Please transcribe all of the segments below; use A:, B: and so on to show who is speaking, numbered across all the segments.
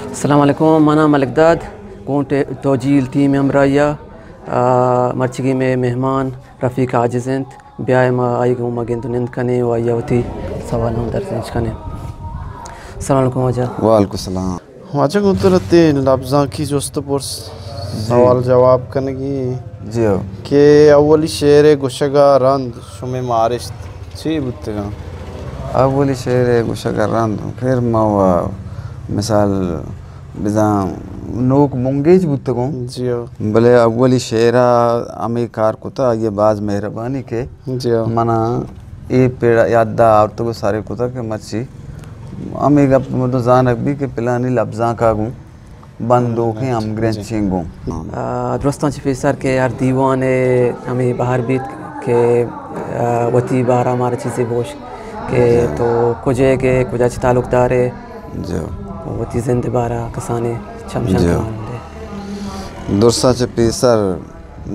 A: अस्सलाम वालेकुम, माना मलिकदाद कोंट तोजील टीम अमराया मर्चिगी में मेहमान रफ़ीक आजिज़ेंत ब्याह मा आई गो मगेंद निंद कने व आयावती सवाल हम दर्ज कने। अस्सलाम वालेकुम वजह।
B: वालेकुम सलाम।
C: वाचा कुदरती लफ्ज़ा की जोस्त पुरस सवाल जवाब करने की
B: जी हो
C: के अव्वली शेर गुशगा रंद शुमे मारिश्त ची बुत्तेगा
B: अवली शेर गुशा रंद फिर मावा मिसाल बिजा नोक मुंगेज बुतको
C: जी हो
B: भले अवली शेरा अमी कार कुता ये बाज मेहरबानी के
C: जी हो
B: मना ये पेड़ा यादा और तो सारे कुता के मच्छी अमी गप मदो जान भी के पिलानी लफ्ज़ा कागू बंदो के हम ग्रेंचिंगो
A: दोस्तों ची फिर के यार दीवाने हमें बाहर बीत के वती बाहर हमारे चीज़ें बोश के तो कुछ ताल्लुकदार है
B: जो
A: वती जिंदे बारा कसाने चमचम
B: दुर्सा चे पेसर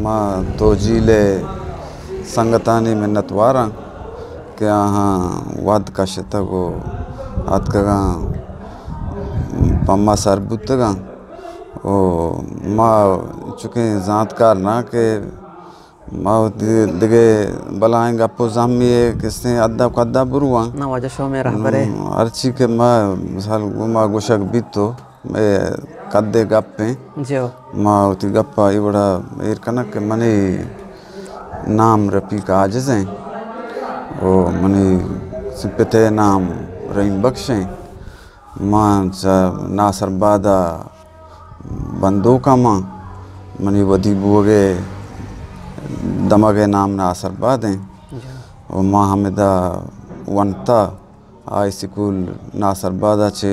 B: माँ तो जीले संगतानी मिन्नत वारा के हाँ वाद का शतको हाथ का पम्मा सर बुतगा ओ माँ चुके जानकार ना के माँ दिगे बलाएंगा पोजामी किसने अद्दा कद्दा बुरुआ
A: ना वजह शो में रहबरे
B: अर्ची के माँ मिसाल गुमा गुशक बीतो मैं कद्दे गप्पे
A: जो
B: माँ उती गप्पा ये बड़ा एर कनक के मनी नाम रफ़ीक आजिज़ें ओ मनी सिपते नाम रहीम बख्शें माँ नासर बादा बंदूका माँ मनी वधी बुगे दमगे नाम नासर बादें और माँ हमेदा वनता आई स्कूल नासर बादा चे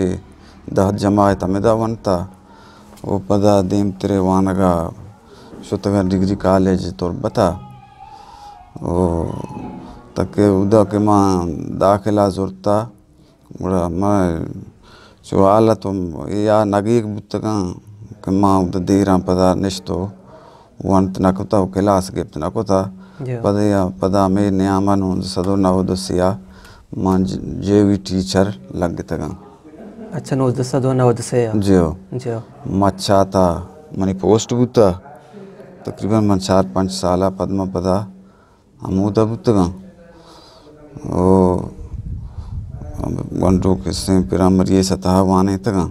B: दह जमायत हमेदा वनता वो पदा देम तेरे वानगा शुतगा डिग्री कॉलेज तोर बता ओ तक उदा के माँ दाखिला जुरता बड़ा मैं जो आला तो या नगीक बुतगा के माँ उदा देरा पदा निश्तो वंत नकुता क्लास गिफ्ट नकुता पदा में नियामन सदो नवोदसिया माँ जेवी टीचर लग तगा
A: अच्छा नवोदय दो नवोदय
B: जो मच्छाता मनी पोस्ट बुता तकरीबन मन 4-5 साला पद्मा पदा अमूदा बुतगा ओ गंटो किस्से पिरामरिये सतह वाने तगा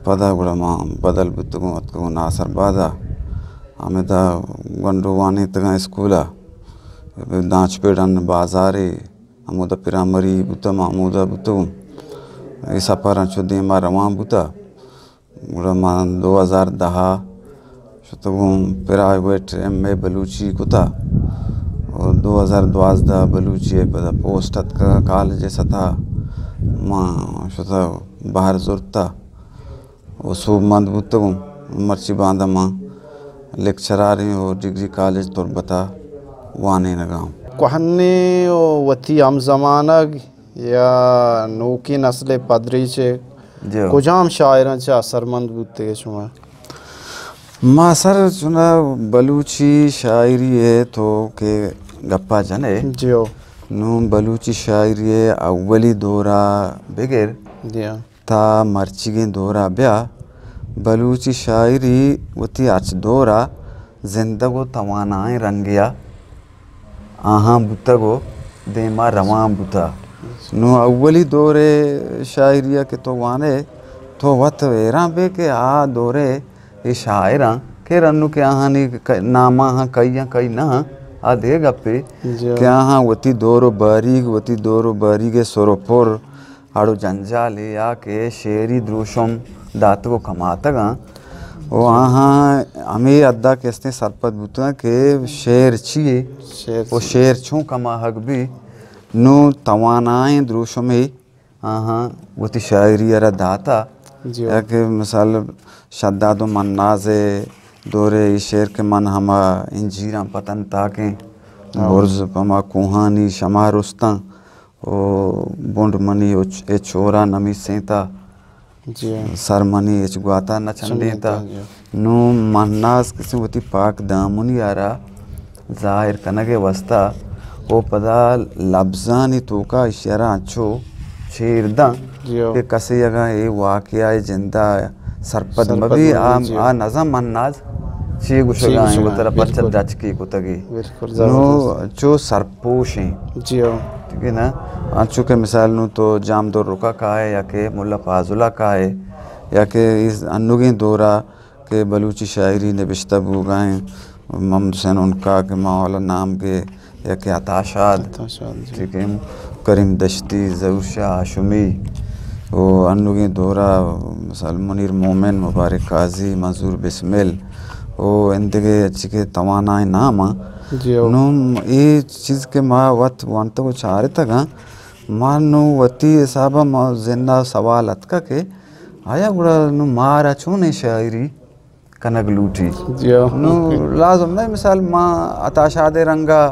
B: पदा गुड़ा माँ बदल बुतगो अतको नासर बादा हमें ता गंडो वाने तगा स्कूला दांच पेड़न बाजारे अमूदा पिरामरी बुता मामूदा बुतगो ऐसा पर चुदे माँ रवां बुता गुड़ा माँ 2010 शुतगो प्राइवेट MA बलूची कुता और 2012 बलूची पदा पोस्ट का कॉलेज सता माँ शुता बाहर जुरता और सूब मंद बुतगो मर्ची बांधा माँ लेक्चरार और डिग्री कॉलेज तोर बता वाने लगाऊं
C: कहने वती हम ज़मानग या नोकी नस्ल पदरी चे
B: जो
C: कुजाम शायरां चे असरमंद बुत्ते के शुमा
B: माँ सर सुना बलूची शायरी है तो के गप्पा जने
C: जो
B: नू बलूची शायरी है अव्वली दौरा बगैर
C: दिया
B: ता मर्चिगे दौरा ब्या बलूची शायरी वती आज दौरा जिंदगो तवानाएं रंगिया आहा बुतगो देमा रवां बुता नो अव्वली दौरे शायरिया के तो वाने तो वत वेरा बे के आ दौरे ये शायरा के रन्नु के आहानी नामा हाँ कई ना आ दे गप्पे क्या हाँ वती दौरो बारी के सोरोपुर आड़ो जंजाले आके शेरी द्रुशम दात को कमातगा वो हाँ हमें अद्दा कैसे सरपत बुता के शेर छिए वो शेर छू कमा हक भी नो तवानाएं द्रुशम में हाँ वो ती शायरी अरा दाता या के मिसाल शद्दादो मन्नाज़े दौरे शेर के मन हमा इंजीरा पतन ताके बुर्ज पमा कुहानी शमा रुस्ता ओ बुंड मनी ए छोरा नमी सेता सरमनी एच गुआता न चंदेता नो मन्नास किसी होती पाक दामुनी आरा जाहिर कनगे वस्ता ओ पदा लफ्ज़ानी तो का इशारा अच्छो शेर दा
C: जियो
B: के कसे अगा ए वाकया जिंदा सरपद मबी आ नजम अन्नाज ची गुशगा है वो तरह पचल दच की कुतगी
C: बिल्कुल
B: नो जो सरपोश हैं
C: जियो
B: ठीक है ना आंचू के मिसाल नु तो जाम दो रुका का है या के मुल्ला फाजुला का है या के इस अनुगे दौरा के बलूची शायरी ने बिश्ता बुगाएं मोहम्मद हुसैन उनका के मौला नाम के या के अताशाद ठीक है करीम दश्ती ज़हूर शाह हाशमी वो अनुगे दौरा मिसाल मुनीर मोमिन मुबारक काजी मंजूर बिस्मिल वो इंदगे अच्छी के तवाना नाम नो ये चीज़ के माँ वत वंत को चारे तक मानो वती साबा माँ जिन्ना सवाल अतका के आया गुड़ा नो मारा चूने शायरी कनक लूटी नो लाजम नहीं मिसाल माँ अताशादे रंगा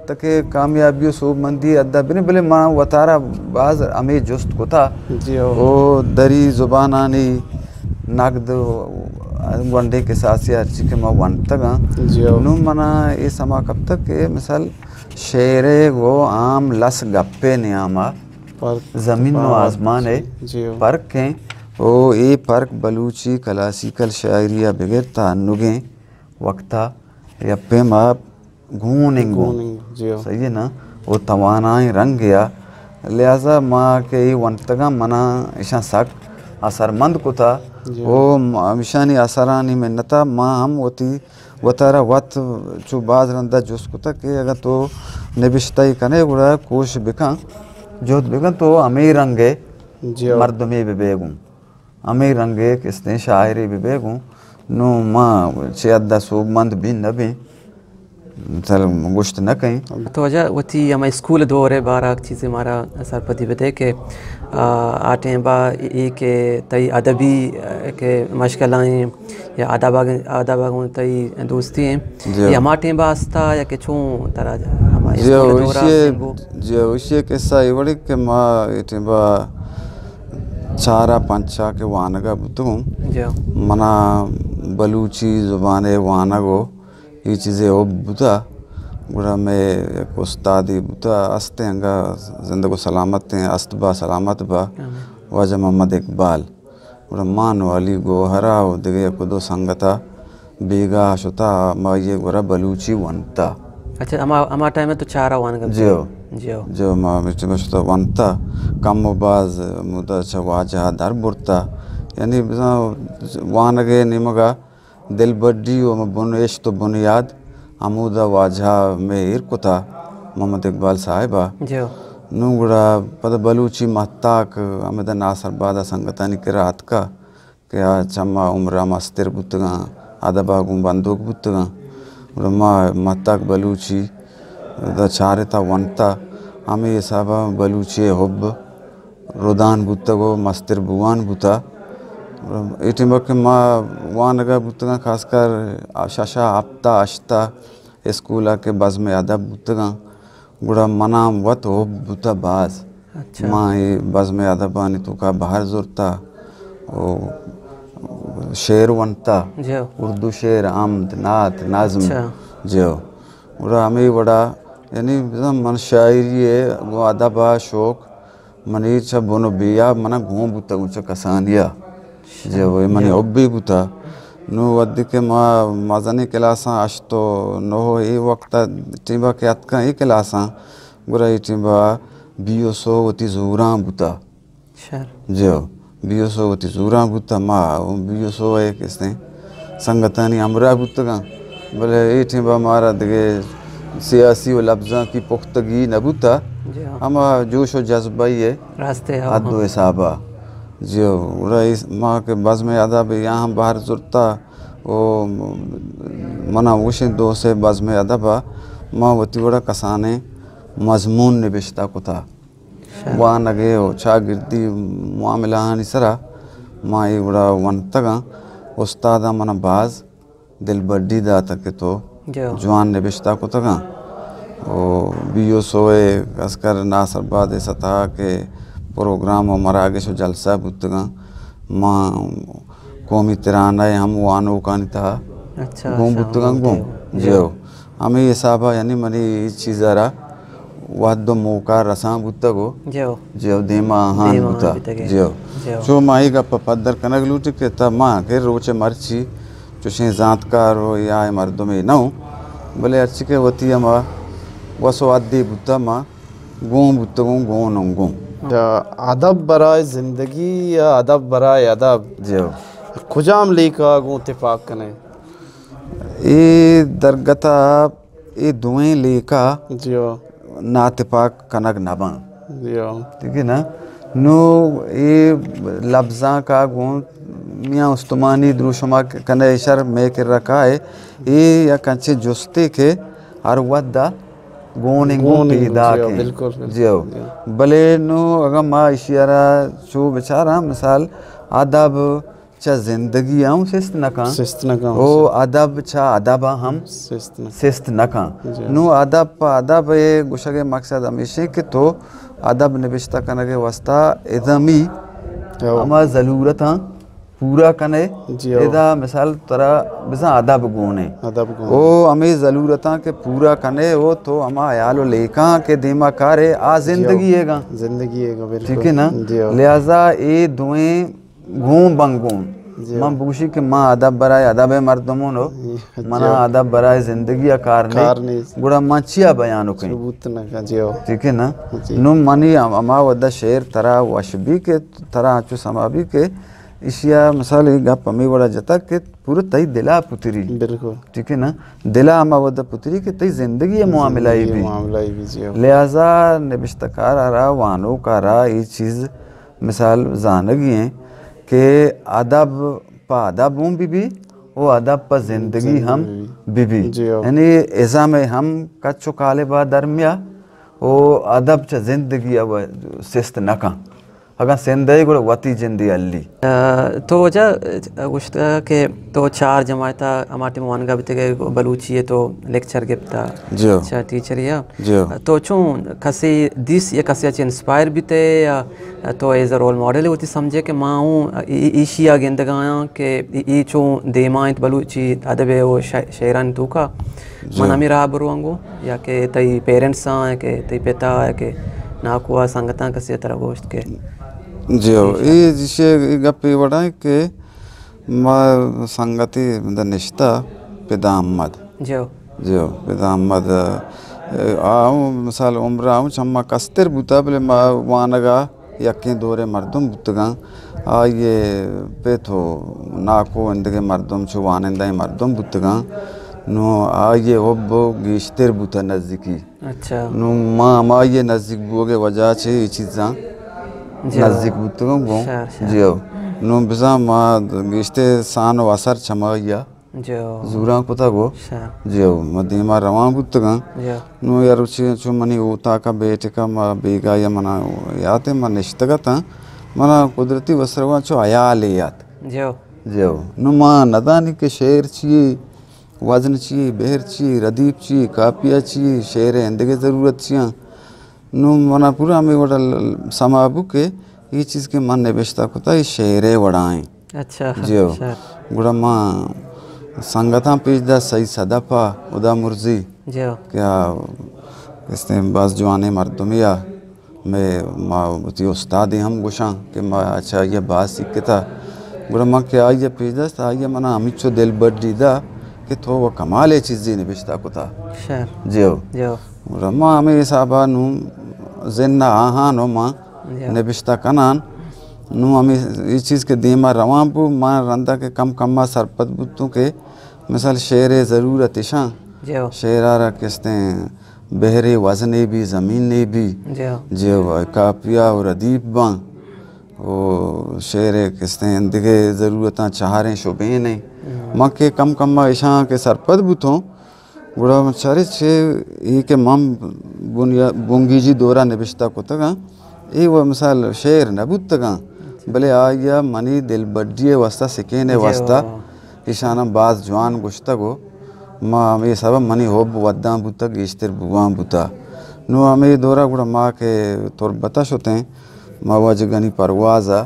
B: तके कामयाबियों सूब मंदी अद्दा बिने बले माँ वतारा बाज अमे जुस्त को था वो दरी जुबानानी नगद वनडे के साथ से अच्छी के माँ वन तक नु मना ये समा कब तक के मिसाल शेरे वो आम लस गप्पे नियामा ज़मीन व आसमान है फ़र्क हैं वो ये फ़र्क बलूची क्लासिकल शायरी या बगैर तानुगे वक्ता या पे माँ घूनेंगो सही है ना वो तवानाई रंग गया लिहाजा माँ के ये वन तक मना ऐसा सक असरमंद को था वो मिशानी असरानी में नता माँ हम होती वतारा वत जो बाज रंदा जोस को था कि अगर तो निबिश्ताई कने गुड़ा कोश बिका जो बिका तो अमीर रंगे मर्द में बेबेगूं अमीर रंगे किसने शायरी बेबेगूं नो माँ चेयदा सूबमंद भी न भी चल गुश्त न कहीं
A: तो वजह वती हमारे स्कूल दौरे बारह चीज़ें हमारा सरपति बते के आटे बा ये के तई अदबी के मशकलाएँ या आदाबाग तई दोस्ती हैं ये हमारे बास्ता या के छूं तरह हमारे
B: जो उसे कैसा ये बड़ी के माँ ये बा चारा पंचा के वानगा बुतूं मना बलूची ज़ुबाने वानगो ये चीज़ें वो बुता गुड़ा में उस्तादी बुता अस्ते हंगा ज़िंदगी सलामत हैं अस्तबा सलामत बा वजह मोहम्मद इकबाल गुड़ा मान वाली गोहरा हो दिगे कुदो संगता बेगा शुता मा ये गुड़ा बलूची वनता
A: अच्छा हमारा टाइम में तो चारा वानगा
B: जो माँ में शुता वनता कम बाज मुदा चवाजा दर बुरता यानी वानगे निमगा दिल बड्डी व बुनश तो बुनियाद अमूदा वाजहा में इरकुता मोहम्मद इकबाल साहिबा नूगड़ा पद बलूची महताक अमदा नासर बादा संगतानी किरात का क्या चम्मा उम्रा मस्तिर बुतगा अदबा गुम बंदूक बुतगा उरमा महताक बलूची द चारता वनता हमें ये साबा बलूची हुब रुदान बुतगो मस्तिर बुआन बुता इटिम के माँ वानगा बुतगा खासकर शाशा आफ्ता अश्ता स्कूल के बज में अदब बुतगा गुड़ा मनाम वत हो बुता बाज माँ ये बज में अदब आनी तो का बाहर जोरता ओ शेर वनता उर्दू शेर आमद नात नाज़्म जो गुड़ा हमें बड़ा यानी मन शायरी है वो अदबा शौक मनीर छा बोनो बिया मना घूम बुता ऊँचा कसानिया जो वो मनी अब्बी बुता नो वद्दी के माँ मज़ानी क्लासा अश्तो नो ये वक्त टीबा के अतका ये क्लासा गुरा ये टीबा बियो सो वती ज़ूरा बुता जो बियो सो वती ज़ूरा बुता माँ वो बियो सो है किसने संगतानी अमरा बुतगा बोले ये टीबा मारा दिगे सियासी व लफ्ज़ा की पुख्तगी न बुता हम जोश व जज्बा ही है
A: रास्ते
B: हद्दो हिसाबा जो रईस माँ के बज़ में अदब यहाँ बाहर जुरता वो मना वश दो से बज़ में अदब माँ वती बड़ा कसाने मजमून निबिश्ता को था वहाँ नगे हो शागिर्दी मामला निसरा माँ ये बड़ा वन तगा उस्तादा मना बाज दिल बड्डी दा तक तो जवान निबिश्ता को तगा वो बियो सोए कसकर नासर बाद सता के प्रोग्राम हमारा आगे से जलसा बुतगा माँ कौमी तिराना है हम वानो कानी था घूम बुतगा घूम जो हमें ये साबा यानी मनी चीज़ रहा वादो मौका रसा बुतगो
A: जो
B: जो देमा हान बुता जो जो माही का पदर कनक लूट के तब माँ के रोचे मर्ची चुशे जातकार हो या मर्दों में ना भले अच्छी के होती है माँ वसो आदि बुता माँ गों बुतगो गों नंगों
C: अदब बराए ज़िंदगी या अदब बराए अदब
B: जो
C: खुजाम लेका गो इत्तेफाक कने
B: ये दरगता ये दुएं लेका
C: जियो
B: नातिपाक कनक नबा
C: जियो
B: ठीक है ना नो ये लफ्ज़ा का गुण मियाँ उस्तमानी द्रुशमा कने इशर में के रखा है ये या कंचे जुस्ते के हर वद्दा गोनिंगो पैदा के
C: बिल्कुल
B: जियो भले नो अगर माँ इशारा चो बेचारा मिसाल अदब चा जिंदगी आऊँ सिस्त नका ओ अदब चा अदब हम सिस्त नका नो अदब अदब ये गुशगे मकसद हमेशा कि तो अदब निबिश्ता कने के वास्ता इदमी हमा ज़रूरत पूरा कने इदा मिसाल तरह बिसा अदब गुणे ओ हमें ज़रूरत के पूरा कने वो तो हमा आयालो लेका के दिमा कारे आ जिंदगी है ठीक है ना लिहाजा ये दुएं घूम बंगून मां बूशी के मां अदब बराए अदब मर्दमों नो मना अदब बराए जिंदगी आकार नहीं गुड़ा माचिया बयानो कहीं ठीक है ना नु मनी अमा वद्दा शेर तरह वशबी के तरह आचो समाबी के इशिया मिसाल गप हमें बड़ा जता के पूरे तई दिला पुत्री
C: बिल्कुल
B: ठीक है ना दिला अमा वद्दा पुत्री के तई जिंदगी मामला ही भी लिहाजा निबिश्तकार आ रहा वानो का रहा ये चीज़ मिसाल जानगी है के अदब पा अदब हूँ बीबी वो अदब पर जिंदगी हम बीबी यानी ऐसा में हम कच्चो काले बा दरमिया वो अदब च जिंदगी अब सिस्त नका अगर जिंदगी को वती जिंदी अल्ली
A: तो वजह कुछ के तो 4 जमाता हमारे मुआनगा भी ते बलूची है तो लेक्चर के पता अच्छा टीचर या तो चूँ कसी दिस या कसी अच्छे इंस्पायर भी थे या तो एज अ रोल मॉडल होती समझे कि माँ हूँ ईशिया गेंद गाया कि ई चूँ देमाइत बलूची अदबे वो शेरान तू का मना मेरा बरुआंगो या कि तई पेरेंट्स हैं कि तई पिता है कि नाकुआ संगता कसी तरह गोश्त के
B: जियो ये जिसे गप्पे बड़ा है कि माँ संगति मतलब निश्ता पिता अहमद जियो पिता अहमद आऊँ मिसाल उम्र आऊँ चम्मा कस्तर बुता बले माँ वानगा यक्के दौरे मर्दम बुतगा आ ये पे तो नाको इंदके मर्दम चु वानिंदा मर्दम बुतगा नो आ ये होब्बो गिश्तर बुता नज़दीकी
A: अच्छा
B: नो माँ ये नज़दीक बोगे वजह से ये चीज़ां नज़दीक बुतगो गो जियो नो बिजा माँ गिश्ते सान वासर चमाया ज़ूरा पता गो जियो मदीमा रवा बुतगा नो यार उसी चु मनी उता का बेटे का माँ बेगा या मना याते माँ निश्तगा था मना कुदरती वस्रवा चु आया ले यात जियो नो माँ नदानी के शेर चाहिए वजन चाहिए बेहर चाहिए रदीप चाहिए कापिया चाहिए शेर इंदगे ज़रूरत चाहिए नो मना पूरा हमें वड़ा समाबू के ये चीज़ के मन निबिश्ता कोता ये शेरे वड़ाएं
A: अच्छा
B: जियो गुड़ा माँ संगता पेजदा सही सदापा उदा मुर्जी क्या इसने बस जवाने मर्दमिया मैं माँ बुती उस्ताद हम गुशा कि माँ अच्छा ये बात सीख के था गुड़ा माँ क्या ये पेजदा था ये मना हमी चो दिल बड़ी दा कि तो वो कमाल ये चीज़ निबिश्ता कोता जियो गुड़ा माँ हमें साबा नू जिन्ना आहा नो माँ निबिश्ता कनान नू हमें इस चीज़ के दीमा रवाबू माँ रंदा के कम कम्मा सरपत बुतों के मिसाल शेर ज़रूरत इशा शेरारा किस्ते बहरे वजने भी ज़मीने भी जो कापिया और अदीब बाँ वो शेर किस्ते इंदगे ज़रूरत चाहरें शुबे नहीं माँ के कम कम्मा इशा के सरपत बुतों गुड़ा मचारे छे ये के मम बुनिया बुंगीजी दौरा निबिश्ता को तगा ये वो मिसाल शेर न बुतगा भले आया मनी दिल बड्डिए वास्ता सिकेने वास्ता इशाना बाज जवान गुश्ता को माँ हमें सब मनी होब वद्दा बुता गिश्तर बुआ बुता नो हमें दौरा गुड़ा माँ के तौर बताश होते हैं माँ वाज गनी परवाज़ा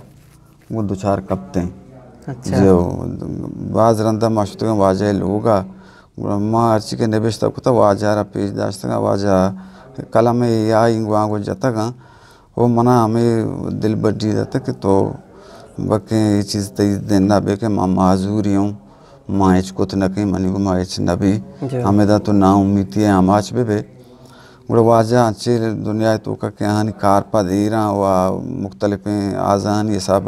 B: वो दो चार कपते हैं जो बाज रंदा माशुत का वाजे लोगा माँ अर्ची के निबिश्ता को तो वाजा पेज दाश्ता वाजा कला में या इंगवा को जाता का वो मना हमें दिल बड़ी जाता कि तो बके ये चीज़ तय देना बे के माँ माजूरी हूँ माइच को तो नकी मनी को माइच नबी हमें दा तो ना उम्मीद है हमाच बे गुड़ा वाजा अच्छे दुनिया तो का क्या हानि कार पा दे रहा वा मुख्तलिफ आज़ान ये सब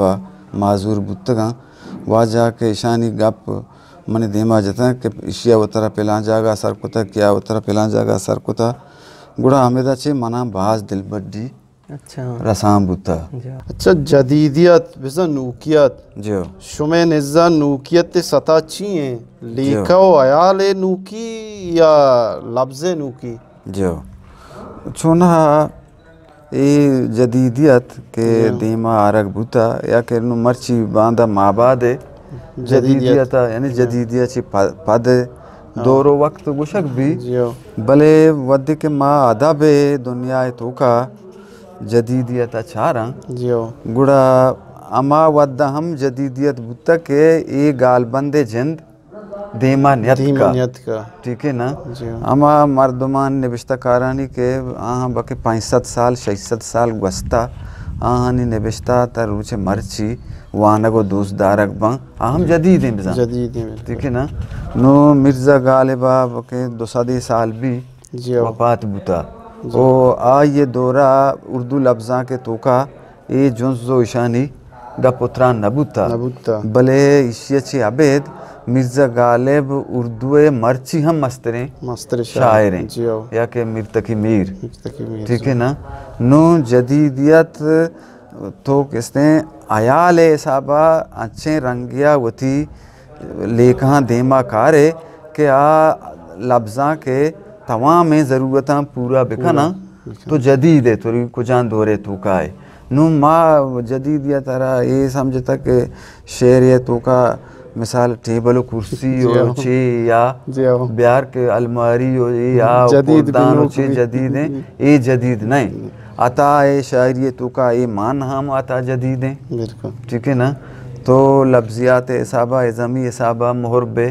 B: माजूर बुत्तगा वाजा के ईशानी गप मने देमा जाता कि इशिया उतरा पिला जागा सर कुता क्या उतरा पिला जागा सर कुता गुड़ा हमें दा चे मना बाज दिल बड्डी
A: अच्छा
B: रसाम बुत्ता
C: अच्छा जदीदियत बिज़ा नूकियत
B: जो
C: शुमे निज़ा नूकियत ते सता चाहिए लेखा ओ आयाले नूकी या लफ्ज़े नूकी
B: जो चुना ये जदीदियत के दीमा आरग बुता या के नु मर्ची बांधा माबादे जदीदियत यानी जदीदियत ची पद दोरो वक्त गुशक भी भले वद के माँ अदबे दुनिया तो का जदीदियत अचारा गुड़ा अमा वद हम जदीदियत बुता के ये गाल बंदे जिंद देमा नियत का ठीक है ना अमा मर्दमान निबिश्ता कारानी के आहाँ बके 65 साल 66 साल गस्ता आहाँ ने निबिश्ता तर रुचे मर्ची वाना को दोस्त दारक बं आम जदीद हैं ठीक है ना नो मिर्ज़ा गालिबा बके 200 साल भी वफात बुता ओ आ ये दौरा उर्दू लफ्ज़ा के तोका ये जुन्ज़ो इशानी गा पुत्रा नबुता भले इशिया चे अबेद मिर्ज़ा गालिब उर्दू मर्ची हम मस्तरे शायर हैं या के मिर्तकी मीर ठीक है ना नो जदीदियत तो किसने आयाल साहबा अच्छे रंगिया वती लेखा देमा कारे के आ लफ्ज़ा के तमाम ज़रूरत पूरा बिखाना तो जदीद है थोड़ी कुजान दौरे तो का है नु माँ जदीदियत तारा ये समझता कि शेर ये तो का मिसाल टेबल कुर्सी हो चे या बिहार के अलमारी हो या कुर्दान हो चे जदीद हैं ये जदीद नहीं आता ये शायरी तो का ये मान हम आता जदीद हैं ठीक है ना तो लफ्ज़ियात हिसाबा इज़मी हिसाबा मुहरबे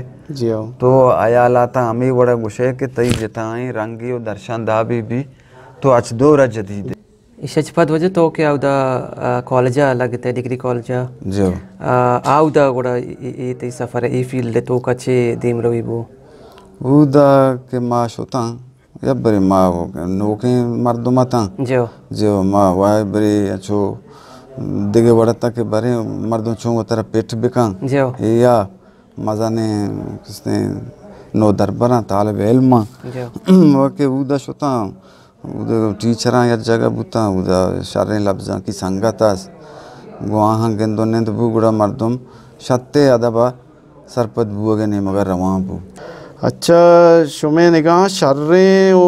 B: तो आयालाता हमें बड़ा गुशे के तई जताएं रंगी और दर्शन दा भी तो अचदोरा जदीद
A: इशचपद वजह तो क्या उदा कॉलेजा लगते डिग्री कॉलेजा
B: जो
A: आउदा गुड़ा ये तई सफ़र ये फील्ड तो कच्चे दीम रवि बो
B: उदा के माश होता या बरे माँ नौके मर्दुमाता जो माँ वाह बरे अच्छो दिगे बढ़ता के बरे मर्दों चों तेरा पेट बिका या मज़ा ने किसने नो दरबारा तालब इल्म वाके उदा शोता उदा टीचर या जगह बुता उदा शारे लफ्ज़ा की संगतास गुआहा गेंदो ने तो बुगड़ा मर्दुम शत्ते अदबा सरपत बुआगे ने मगर रवां बु
C: अच्छा शुमे निगाह शर्रे ओ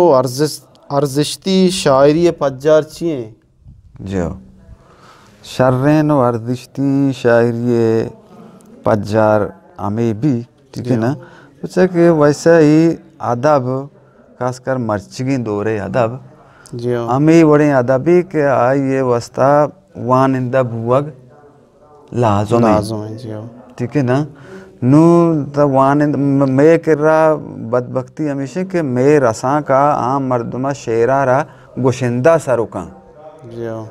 C: अर्जिश्ती शायरी पज्जार चाहिए
B: जो शर्रेन और अर्जिश्ती शायरी पज्जार हमें भी ठीक है ना अच्छा कि वैसा ही अदब खासकर मर्चिगी दौरे अदब हमें बड़े अदबी के आई ये वस्ता वान इंदा बुअग लाज़म है ठीक है ना नू द वान मैं कर रहा बदबख्ती हमेशा के मैं रसा का आम मर्दमा शेरा रहा गुशिंदा सरुका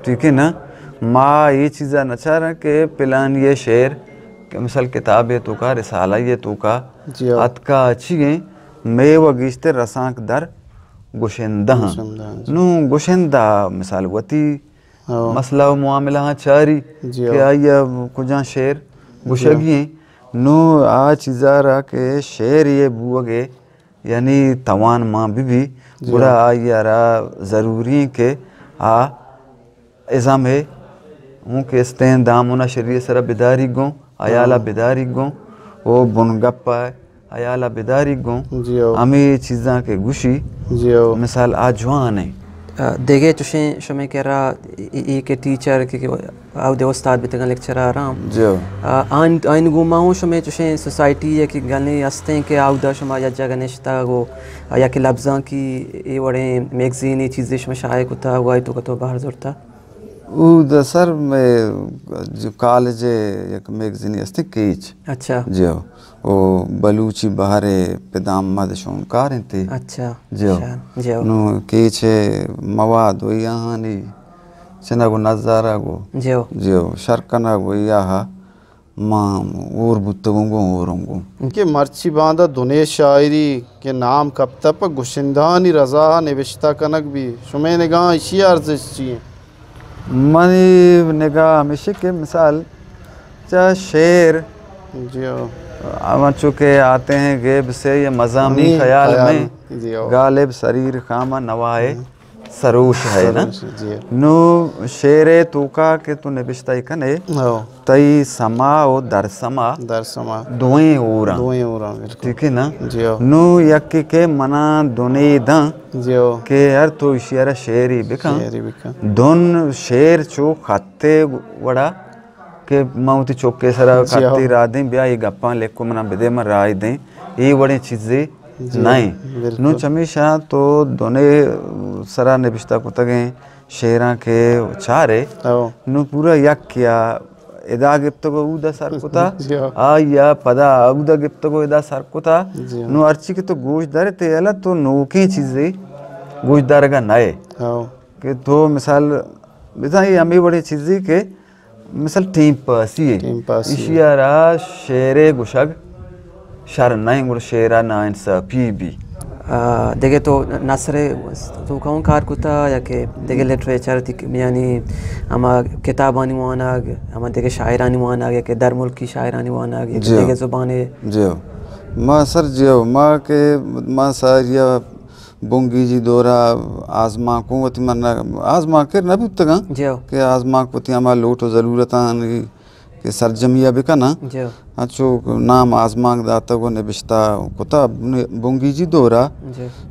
B: ठीक है ना माँ ये चीज़ा नचा रहा के पिलान ये शेर के मिसल किताब ये तो का रिसाला ये तो का अतका अच्छी गई मैं वो गिश्ते रसांक दर गुशिंदा नू गुशिंदा मिसाल वती मसला मुआमला चारी क्या ये कुजा शेर गुशगी नू आ चीज़ा रहा के शेर ये बुअगे यानी तवान माँ भी बुरा आ यारा ज़रूरी के आ इज़ाम है हूँ के स्तें दामुना शरीय सरा बिदारी गो आयाला बिदारी गो वो बुनगप्पा आयाला बिदारी गो हमें चीज़ा के गुशी मिसाल आजवान है
A: देखे तुझे शुमे कह रहा के टीचर के आउ दे उस्ताद भी तंग लेक्चर आराम
B: जो
A: आइन गुमाऊं शुमे तुझे सोसाइटी या कि गाने हस्ते के आउ दा शुमा या जगह निश्ता गो या कि लफ्ज़ां की ये बड़े मैगज़ीन ये चीज़ें शुमा शाये कुता हुआ तो बाहर ज़रूरता
B: उ सर में जो कॉलेज एक मैगजीन असते केच
A: अच्छा
B: जो ओ बलूची बहारे पेदाम मद शोनकार इंते
A: अच्छा
B: जो
A: जो
B: नो केच मवाद वो यहाँ नहीं चना को नज़ारा को जो शर्कना को यहाँ माँ और बुत्तगोंगो औरोंगो
C: के मर्ची बांधा दुने शायरी के नाम कब तक गुशिंदानी रजा निविश्ता कनक भी शुमे निगाह इसी अर्ज़ चाहिए
B: मनी निगाह हमेशा के मिसाल चा शेर
C: जियो
B: हम चुके आते हैं गेब से ये मज़ामी ख्याल में
C: जियो
B: गालिब शरीर खामा नवाए सरोश है ना
C: जियो
B: नो शेरे तूका के तू निबिश्ता कने
C: हो
B: तई समा और दर समा दोएं ओरा ठीक है ना
C: जियो
B: नो यक्के के मना दोने द
C: जियो
B: के यार तो इशियारा शेरी बिका दोन शेर चो खाते वड़ा के माउती चौके सरा खाती रात ब्या ये गप्पा लेको मना बिदे में राय दें ये बड़ी चीज़ें नहीं नु चमीशा तो दोने सरा निबिश्ता को तगे शेरा के चारे नु पूरा यक किया इदा गिफ्त को उदा सर को था आ या पदा उदा गिफ्त को इदा सर को था नु अर्ची के तो गोश्तदार ते अला तो नोकी चीज़ें गोश्तदार का नए के तो मिसाल बिता ये अमी बड़ी चीज़ें के मिसाल टीम पासी है इशियारा शेरे गुशग शर नहीं गुर शेरा ना इंसाफी भी
A: देखे तो नसरे तो कौन कार कुता या के देखे लिटरेचर यानी हम किताबानी वाना हम देखे शायरानी वाना या के दर मुल्क की शायरानी वाना या देखे ज़ुबाने
B: जो माँ सर जो माँ के माँ सर या बुंगी जी दोरा आज़मा को वती मरना आज़मा के नबी तक के आज़मा को ती हमारा लोटो ज़रूरत है के सरजमिया बिका ना अच्छो नाम आज़मा दाता को निबिश्ता कोता बुंगी जी दोरा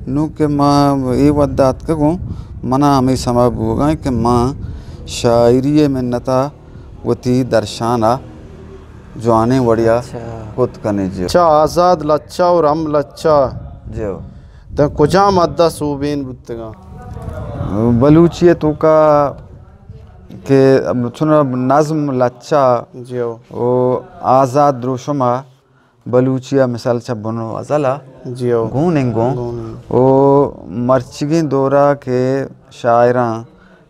B: नु के माँ ये वदात का को मना हमें समा बुगा के माँ शायरी में नता वती दर्शाना जो आने बढ़िया खुद कने जो
C: अच्छा आज़ाद लच्चा और हम लच्चा
B: जो
C: तो कुजा मद्दा सूबेन बुत्तगा
B: बलूचिया तो का के अब सुनो नज़्म लच्चा
C: जियो
B: ओ आज़ाद द्रोशमा बलूचिया मिसाल छबनो अज़ला
C: जियो
B: गूनेंगो ओ मर्चिगी दोरा के शायरा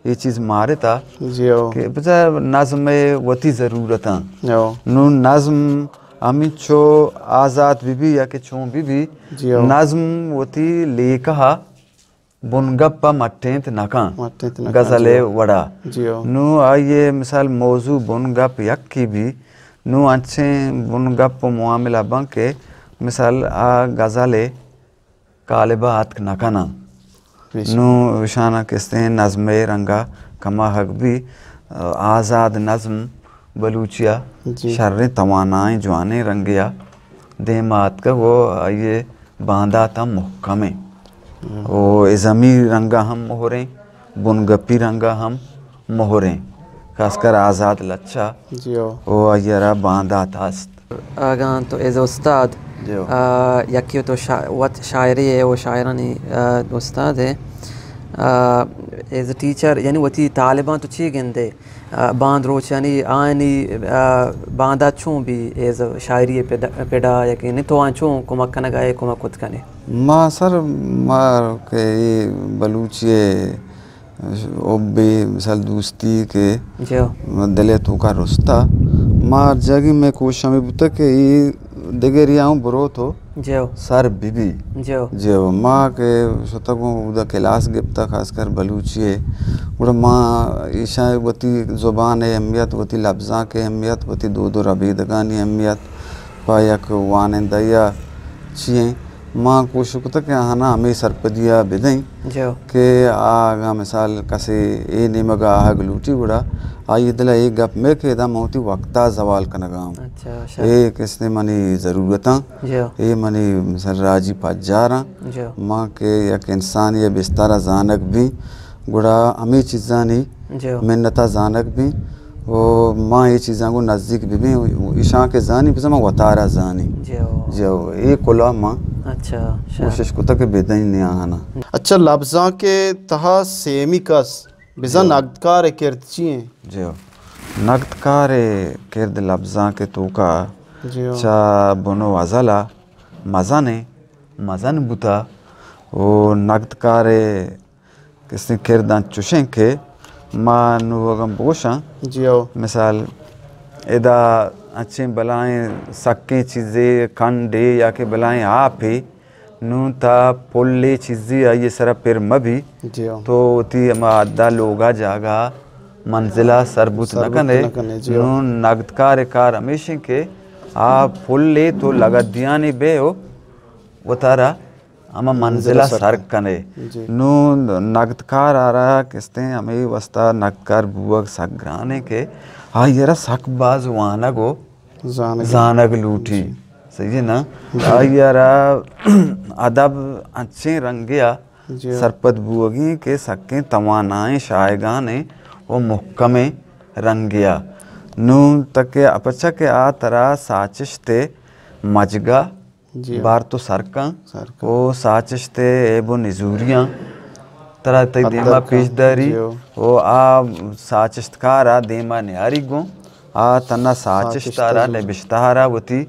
B: ये चीज़ मारे था
C: जियो
B: के बचा नज़्म वती ज़रूरत
C: यो
B: नु नज़्म अमिचो आज़ाद बीबी या के चों बीबी नज़्म वती लेखा बुनगप्पा मट्टेंत नका गज़ले वड़ा नु आइए मिसाल मौजू बुनगप यक्की भी नु अच्छे बुनगप मुआमिला बंके मिसाल आ गज़ले कालिबात नकाना नु विशाना किस्ते नज़्मे रंगा कमा हक भी आज़ाद नज़्म बलूचिया शर्रे तवानाएं जवाने रंगिया देमात का वो ये बांधा था मुहकमे ओ इज़मी रंगा हम मोहरे बुनगप्पी रंगा हम मोहरे खासकर आज़ाद लच्चा ओ अयरा बांधा था
A: आगान तो एज उस्ताद यकी तो वत शायरी है वो शायरानी उस्ताद है एज टीचर यानी वती तालिबान तो ची गिंदे बांध रोच यानी आनी बांधा छूं भी एज शायरी पेड़ा या नहीं तो आँचूं कुमक कन गाए कुमक खुद कने
B: माँ सर मार के ये बलूचिए ओबे मिसाल दोस्ती के
A: जो
B: दले तो का रुस्ता मार जगी में कोशिश में बुता के ये देगेरिया हूँ बरो तो
A: जो
B: सर बीबी जो माँ के शतकों उदा क्लास गिफ्ता खासकर बलूचिए उड़ा माँ ईशा वती ज़ुबान अहमियत वती लफ्ज़ा के अहमियत वती दो रबीदगानी अहमियत पायक वान दया चिए माँ कोशिश को तक हना हमें सरपदिया बिदई के आगा मिसाल कसे ए निमगा आग लूटी उड़ा आई दिला एक गप में के दा मोती वक्ता जवाल कनगाम
A: अच्छा
B: ए किसने मनी ज़रूरतां ए मनी मिसाल राजी पज्जारा माँ के एक इंसान ये बिस्तारा जानक भी गुड़ा हमें चीज़ानी मिन्नता जानक भी वो माँ ये चीज़ां को नज़दीक भी ईशा के जानी भी समा वतारा जानी जो एक कोला माँ
A: अच्छा
B: कोशिश को तक बेदई नहीं आना
C: अच्छा लफ्ज़ा के तहा सेमी कस बिजा नगदकार किरची हैं
B: जो नगदकार किरद लफ्ज़ां के तो का
C: जी
B: चा बनो अजला मज़न बुता वो नगदकार किसने किरदां चुशें के मां नुवगम बोशा
C: जी
B: मिसाल इदा अच्छे बलाएं सक्के चीज़ें खंडे या के बलाएं आप ही नू ता पोले चीज़ें आई सरा फिर मभी
C: जी
B: तो ती अदा लोगा जागा मंजिला सरबुत न कने नू नगदकार कार हमेशा के आ पोले तो लगा दिया नहीं बे हो वो तारा हम मंजिला सर कने नू नगदकार आ रहा किसते हमें वस्ता नगदकार बुअग सग्राने के हाँ यारा सकबाज वाना को जानग लूटी सही है ना हाँ यारा अदब अच्छे रंगिया सरपत बुअगी के सक्के तवानाएं शायगाने वो मुहक्कमे रंगिया नू तक के अपचा के आ तरह साचिशते मजगा बार तो सरका वो साचिशते एबो निजूरियां तरह तक देमा पेशदारी वो आ साचिश्तकारा देमा न्यारी गो आ तना साचिश्तारा लेबिश्तारा वती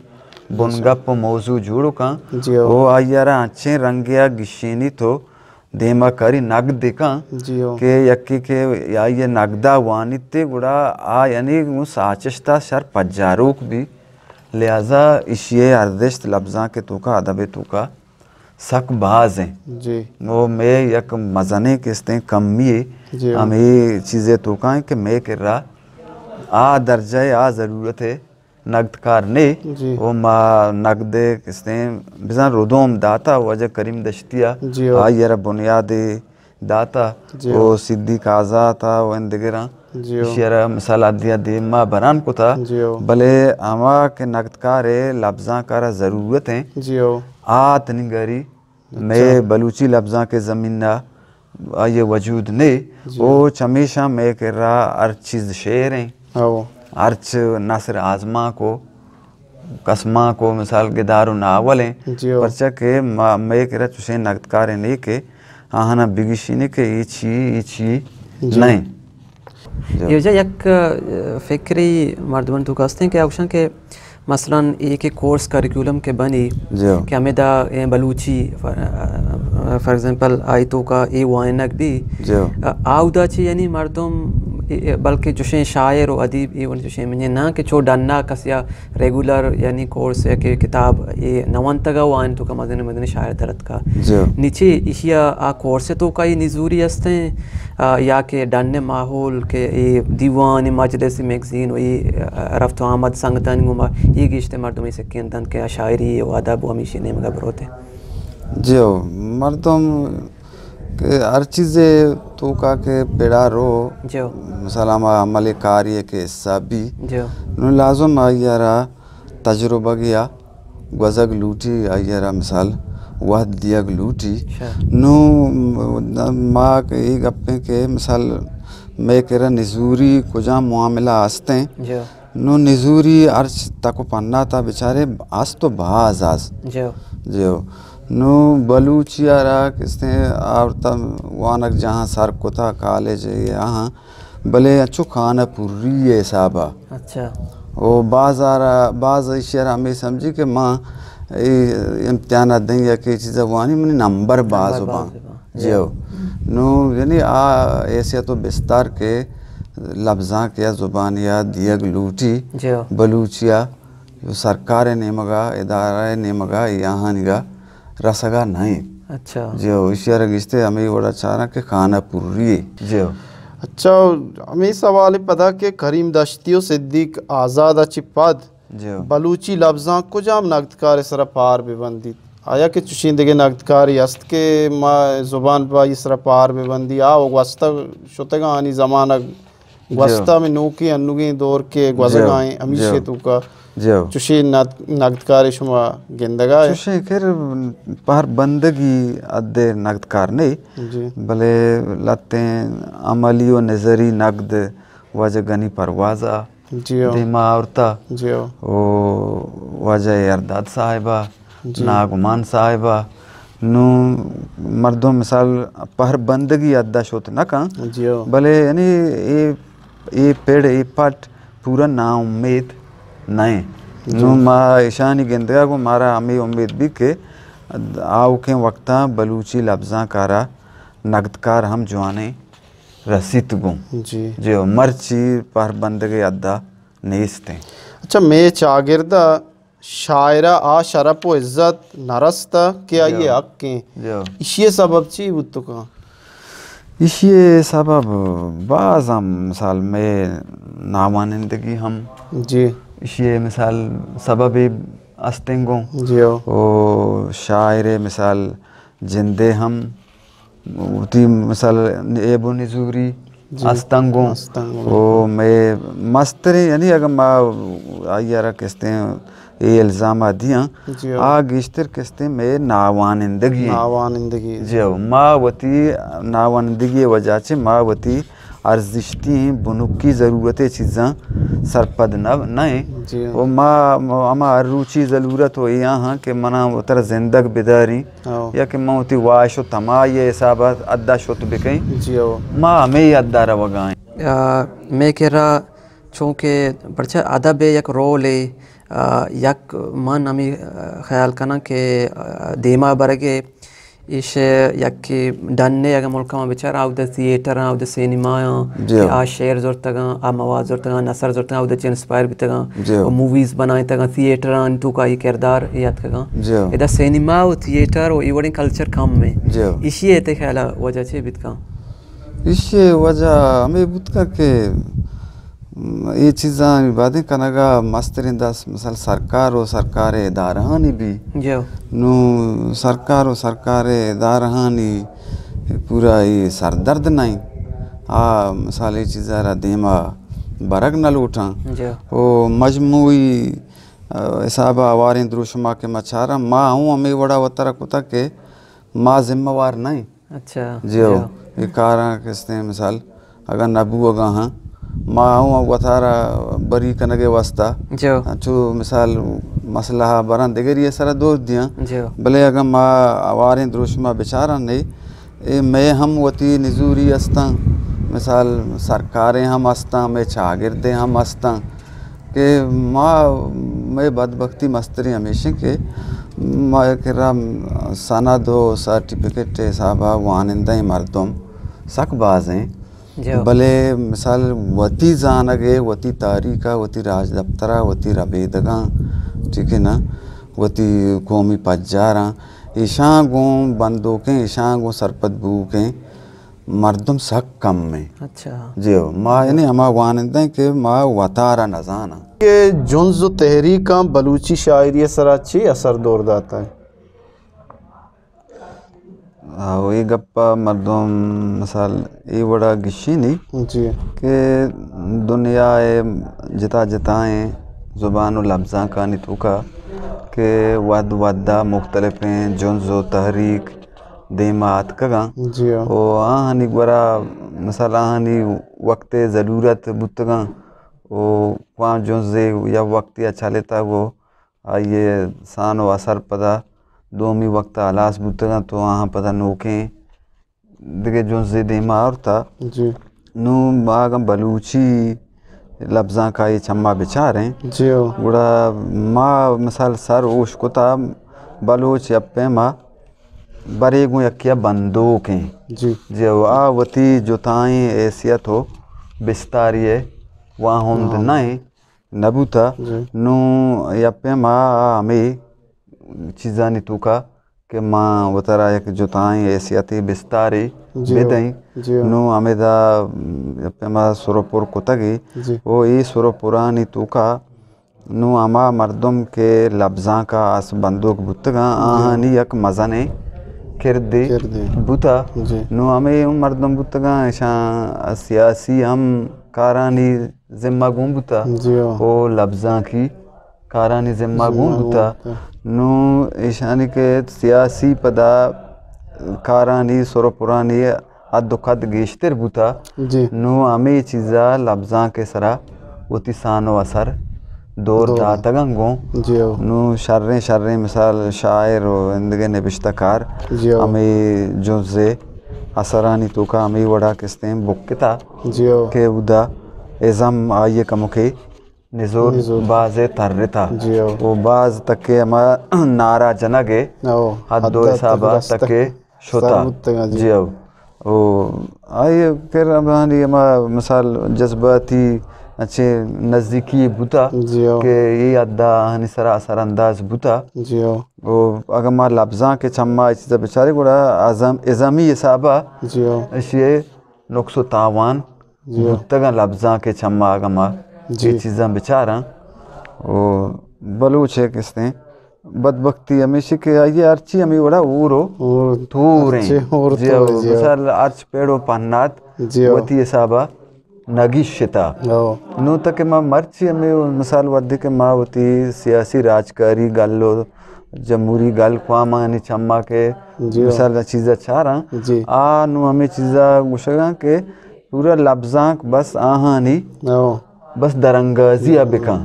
B: बुनगप मौजू जोड़ो का वो आयारा अच्छे रंगिया गिशीनी तो देमा करी नग देखा के यक्की के या ये नगदा वानिते गुड़ा आ यानी वो साचिश्ता शर पज्जारूक भी लिहाजा इशिये अर्दिश्त लफ्ज़ां के तो का अदब तो का सक बाज हैं
C: जी
B: वो मैं यक मज़ने किस्तें कमी हमें चीज़ें तो का कि मैं कर रहा आ दर्जा आ ज़रूरत है नगदकार ने वो माँ नगदे किस्तें बिज़ान रोदोम दाता वजह करीम दश्तिया आ यार बुनियादी दाता वो सिद्दीक़ आज़ा था वो इंदगिरा शेरा मिसाल दिया दे माँ बरान को था भले आमा के नगदकार लफ्ज़ां का ज़रूरत है आ तनिगरी मैं बलूची लफ्ज़ां के ज़मीना ये वजूद ने वो हमेशा मैं कह रहा हर चीज़ शेर हैं अर्च नसर आज़मा को कसमा को मिसाल के दारो नावल हैं परचा के मैं कह रहा चुसे नगदकार नहीं के आहाना बिगिशीने के इची नहीं
A: ये जो एक फिक्री मर्दवन तो कहते हैं कि अक्सर के मसलन एक कोर्स करिकुलम के बनी कि हमें दा बलूची फॉर एग्जांपल आई तो का ए वाइनक भी आउदा ची यानी मर्दम बल्कि जोशे शायर और अदीब ये जोशे मुझे ना कि चो डन्ना कसिया रेगुलर यानी कोर्स है कि किताब ये नवंतगा वाइन तो का मदन मदन शायर दरत का नीचे इशिया आ कोर्स तो का ये निजूरी हस्ते या के डन्ने माहौल के ये दीवान मजलिस मैगजीन और ये रफ्त आमद संगतन गुमा ये गिश्ते मर्दम से केंदन के शायरी और अदब वो हमेशा नेम का बरोते
B: जो मर्दम के हर चीज़ें तो का के पेड़ा रो
A: जो
B: सलामा अमल कार्य के हिस्सा भी
A: जो
B: नु लाजम आयारा तजुर्बा गया गजग लूटी आयारा मिसाल वह दिया लूटी नु माँ के एक अपने के मिसाल मैं कह रहा निजूरी कुजा मामला आस्ते नु निजूरी अर्च तक पन्ना था बेचारे आज तो बाज आज जो नु बलूचियारा किसने आवता वानक जहाँ सर को था कॉलेज यहाँ भले अच्छो खाना पूरी है साहबा
A: अच्छा
B: वो बाज़ारा बाज़ इशारा हमें समझी कि माँ इम्तिहान दें या कि चीज़ वानी मैंने नंबर बाज़ हो जो नु यानी ऐसे तो बिस्तार के लफ्ज़ां के ज़ुबान या दियग लूटी बलूचिया सरकार ने मगा इदारा ने मगा यहाँ निगा रसगा नहीं
A: अच्छा
B: जो इशारा गिस्ते हमें बड़ा चारा के खाना पूरी जो
C: अच्छा हमें सवाल पता के करीम दश्तियों सिद्दीक आज़ाद चिपद
B: जो
C: बलूची लफ्ज़ां को जाम नगदकार सरा पार बेबंदी आया कि चुशिंदगे नगदकार यस्त के माँ ज़ुबान पर इसरा पार बेबंदी आ वस्ता शुतगा आनी ज़माना वस्ता में नूकी अन्नुगी दौर के गज़गाएं हमेशा तो का चुशी नगदकार शुमा गिंदगा है
B: चुशी खैर पर बंदगी अद्दे नगदकार नहीं भले लते अमली और नज़री नगद वजह गनी परवाज़ा दिमा औरता वो वजह अरदाद साहिबा नागुमान साहिबा नु मर्दों मिसाल पहर बंदगी अद्दा शोत न का
C: जियो
B: भले यानी ये पेड़ ये पट पूरा ना उम्मीद नहीं नु मा ईशानी गेंदगा को मारा हमें उम्मीद भी के आओ के वक्ता बलूची लफ्जा कारा नगदकार हम जवाने रसीत गो
C: जी
B: जो मर्ची पहर बंदगी अद्दा नेस्ते।
C: अच्छा मैं चागिरदा शायरा आ शरफ व इज़्ज़त नरस्ता क्या ये हक के
B: जो
C: इशिये सबब ची बुत्तो का
B: इशिये सबब बाज़ हम मिसाल में नामानिंदगी हम
C: जी
B: इशिये मिसाल सबब अस्तेंगो
C: जियो
B: ओ शायरे मिसाल जिंदे हम उती मिसाल एबो निजूरी अस्तंगो ओ मैं मस्तरे यानी अगर माँ आयारा किस्ते ये इल्ज़ाम दिया आग इश्तर किस्ते में नावानिंदगी जो माँ वती नावानिंदगी वजह से माँ वती अर्जिश्ती बुनुक की ज़रूरतें चीज़ां सरपद नहीं वो माँ अमा रुचि ज़रूरत हो यहाँ कि मना उतर जिंदग बिदारी या कि माँ उती वाशो तमा ये हिसाब अद्दा शोत बिकई माँ हमें ही अद्दा रवगाएं
A: मैं कह रहा चूँकि बच्चा अदब एक रोल है यक मन हमें ख्याल करना कि देमा बरगे इस यकी डन्ने अगर मुल्क में बेचारा out the theatre out the cinema आ शेयर जोर तक आ मवाद जोर तक नसर जोर तक आउट द इंस्पायर भी तक मूवीज बनाए तक थिएटर अन टू का ये किरदार याद तक इधर सिनेमा और थिएटर और इवोडिंग कल्चर कम में इसी ये तक ख्याल वजह से भी तक
B: इसी वजह हमें बुत के ये चीज़ां बातें कनागा मस्तरिंदास मिसाल सरकार और सरकार इदारानी भी
A: जो
B: नु सरकार और सरकार इदारानी पूरा ये सरदर्द नहीं मिसाल ये चीज़ारा देमा बरग न लूटा वो मजमूई हिसाब आवारें द्रुशमा के मचारा माँ हूँ हमें बड़ा वतरा कुता के माँ जिम्मेवार नहीं
A: अच्छा
B: जो ये कारण किसने मिसाल अगर नबू अगा हाँ माँ हूँ वतारा बरी कनगे वास्ता जो मिसाल मसला बरन देगर ये सारा दोस्त दिया भले अगर माँ आवारें द्रुशमा बेचारा नहीं मैं हम वती निजूरी अस्ता मिसाल सरकारें हम अस्ता मैं चागिरदे हम अस्ता के माँ मैं बदबख्ती मस्तरी हमेशा के माँ करा सनद हो सर्टिफिकेट साहबा वानिंदा मर्दम सकबाज हैं भले मिसाल वती जानगे वती तारीखा वती राज दफ्तरा वती रबेदगा ठीक है ना वती कौमी पज्जारा ईशां गो बंदों के ईशां गो सरपद बू के मर्दम सक कम में
A: अच्छा
B: जी माँ यानी हमारा वानिंदा के माँ वतारा न जाना
C: के जुन्ज़ तहरीका बलूची शायरी सर अच्छी असर दौर दाता है
B: वही गप्पा मर्दों मिसाल ये बड़ा गिशी नहीं
C: जी
B: कि दुनिया जिता जिताएँ ज़ुबान और लफ्ज़ा का नितुका के वद वद्दा मुख्तलिफ हैं जुन्ज़ो तहरीक देमात कगा
C: जी
B: ओ आहनी बड़ा मिसाल आहनी वक्त ज़रूरत बुतगा ओ वहाँ जुन्ज़े या वक्त अच्छा लेता वो आइए सान व असर पदा दोमी वक्त आलास बुतगा तो वहाँ पता नोके देखे जुन्ज़े देमा और था
C: जी
B: नू बागम बलूची लफ्ज़ा का ये चम्मा बेचार हैं
C: जी
B: बड़ा माँ मिसाल सर ओश को था बलूच यप्पे माँ बरेगु यकिया बंदूक हैं
C: जी
B: जो आवती जुताएं हैसियत हो बिस्तारी है वहाँ होंद नहीं नबूता नू यप्पे माँ हमें चीज़ा नहीं तुका के माँ वतरा एक जुताएं हैसियती बिस्तारी बेदई नू हमें दा यप्पे माँ सुरपुर कुतगी वो ये सुरपुरानी तुका नू अमा मर्दम के लफ्ज़ा का आस बंदूक बुतगा आहानी यक मज़ा नहीं किरदे बुता नो हमें मर्दम बुतगा ऐसा सियासी हम कारानी जिम्मा गुम बुता ओ लफ्ज़ा की कारानी जिम्मा गुम बुता नो ईशानी के सियासी पदा कारानी सोरपुरानी अदुखद गेश्तर बुता नो हमें चीज़ा लफ्ज़ा के सरा वती सानो असर दौर दातगंगो
C: जियो
B: नु शर्रे मिसाल शायर इंदगे नबिश्तकार
C: जियो
B: हमें जुज़े असरानी तो का हमें वड़ा किस्ते बुक्ता
C: जियो
B: के उदा एज़म आये कमुके निज़ोर बाज़े तर्रता
C: जियो
B: वो बाज़ तक अमा नारा जनगे हद्दो हिसाबा तक शोता जियो ओ आये फिर हमारी अमा मिसाल जज्बाती अच्छे नज़दीकी बुता के ये अद्दा हनी सरा असर अंदाज बुता
C: जियो
B: वो अगर मार लफ्ज़ां के चम्मा इस चीज़ बेचारे गुड़ा आज़म एज़ामी हिसाबा
C: जियो
B: इसे नुक्सो तावान बुत्तगा लफ्ज़ां के चम्मा अगर मार ये चीज़ां बेचारा वो बलूच है किसने बदबख्ती हमेशा के ये अर्ची हमें बड़ा ऊरो थूरें जियो मिसाल अर्च पेड़ो पन्नात वती हिसाबा नगिश्यता नो तक माँ मर्ची हमें मिसाल वर्दी के माँ होती सियासी राजकारी गल्लो जमहूरी गल ख्वामा यानी चम्मा के मिसाल चीज़ा चारा आ नो हमें चीज़ा गुशगा के पूरा लफ्ज़ां बस आहानी बस दरंगाजी अबिका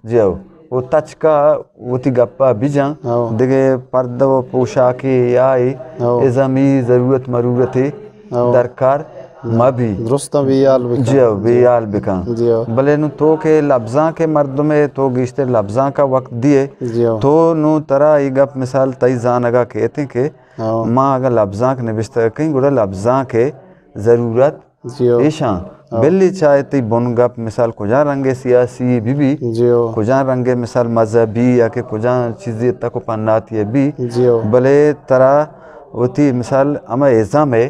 B: जियो वो तच का वोती गप्पा बिजा देखे पर्दा वो पोशाके याई इज़ामी ज़रूरत मरूरत दरकार मभी
C: दुरुस्ता बेयाल बिका
B: जियो बेयाल बिका भले नु तो के लफ्ज़ां के मर्द में तो गिश्ते लफ्ज़ां का वक्त दिए तो नु तरा ये गप मिसाल तई जान अगा कहते के माँ अगर लफ्ज़ां के निबिश्ता कहीं गुड़ा लफ्ज़ां के ज़रूरत ईशा बिल्ली चाहे ती बुन गप मिसाल कुजा रंगे सियासी भी कुजा रंगे मिसाल मजहबी या के कुजा चीज़ें तक को पन्नाती है भी भले तरा होती मिसाल अमा एज़ा में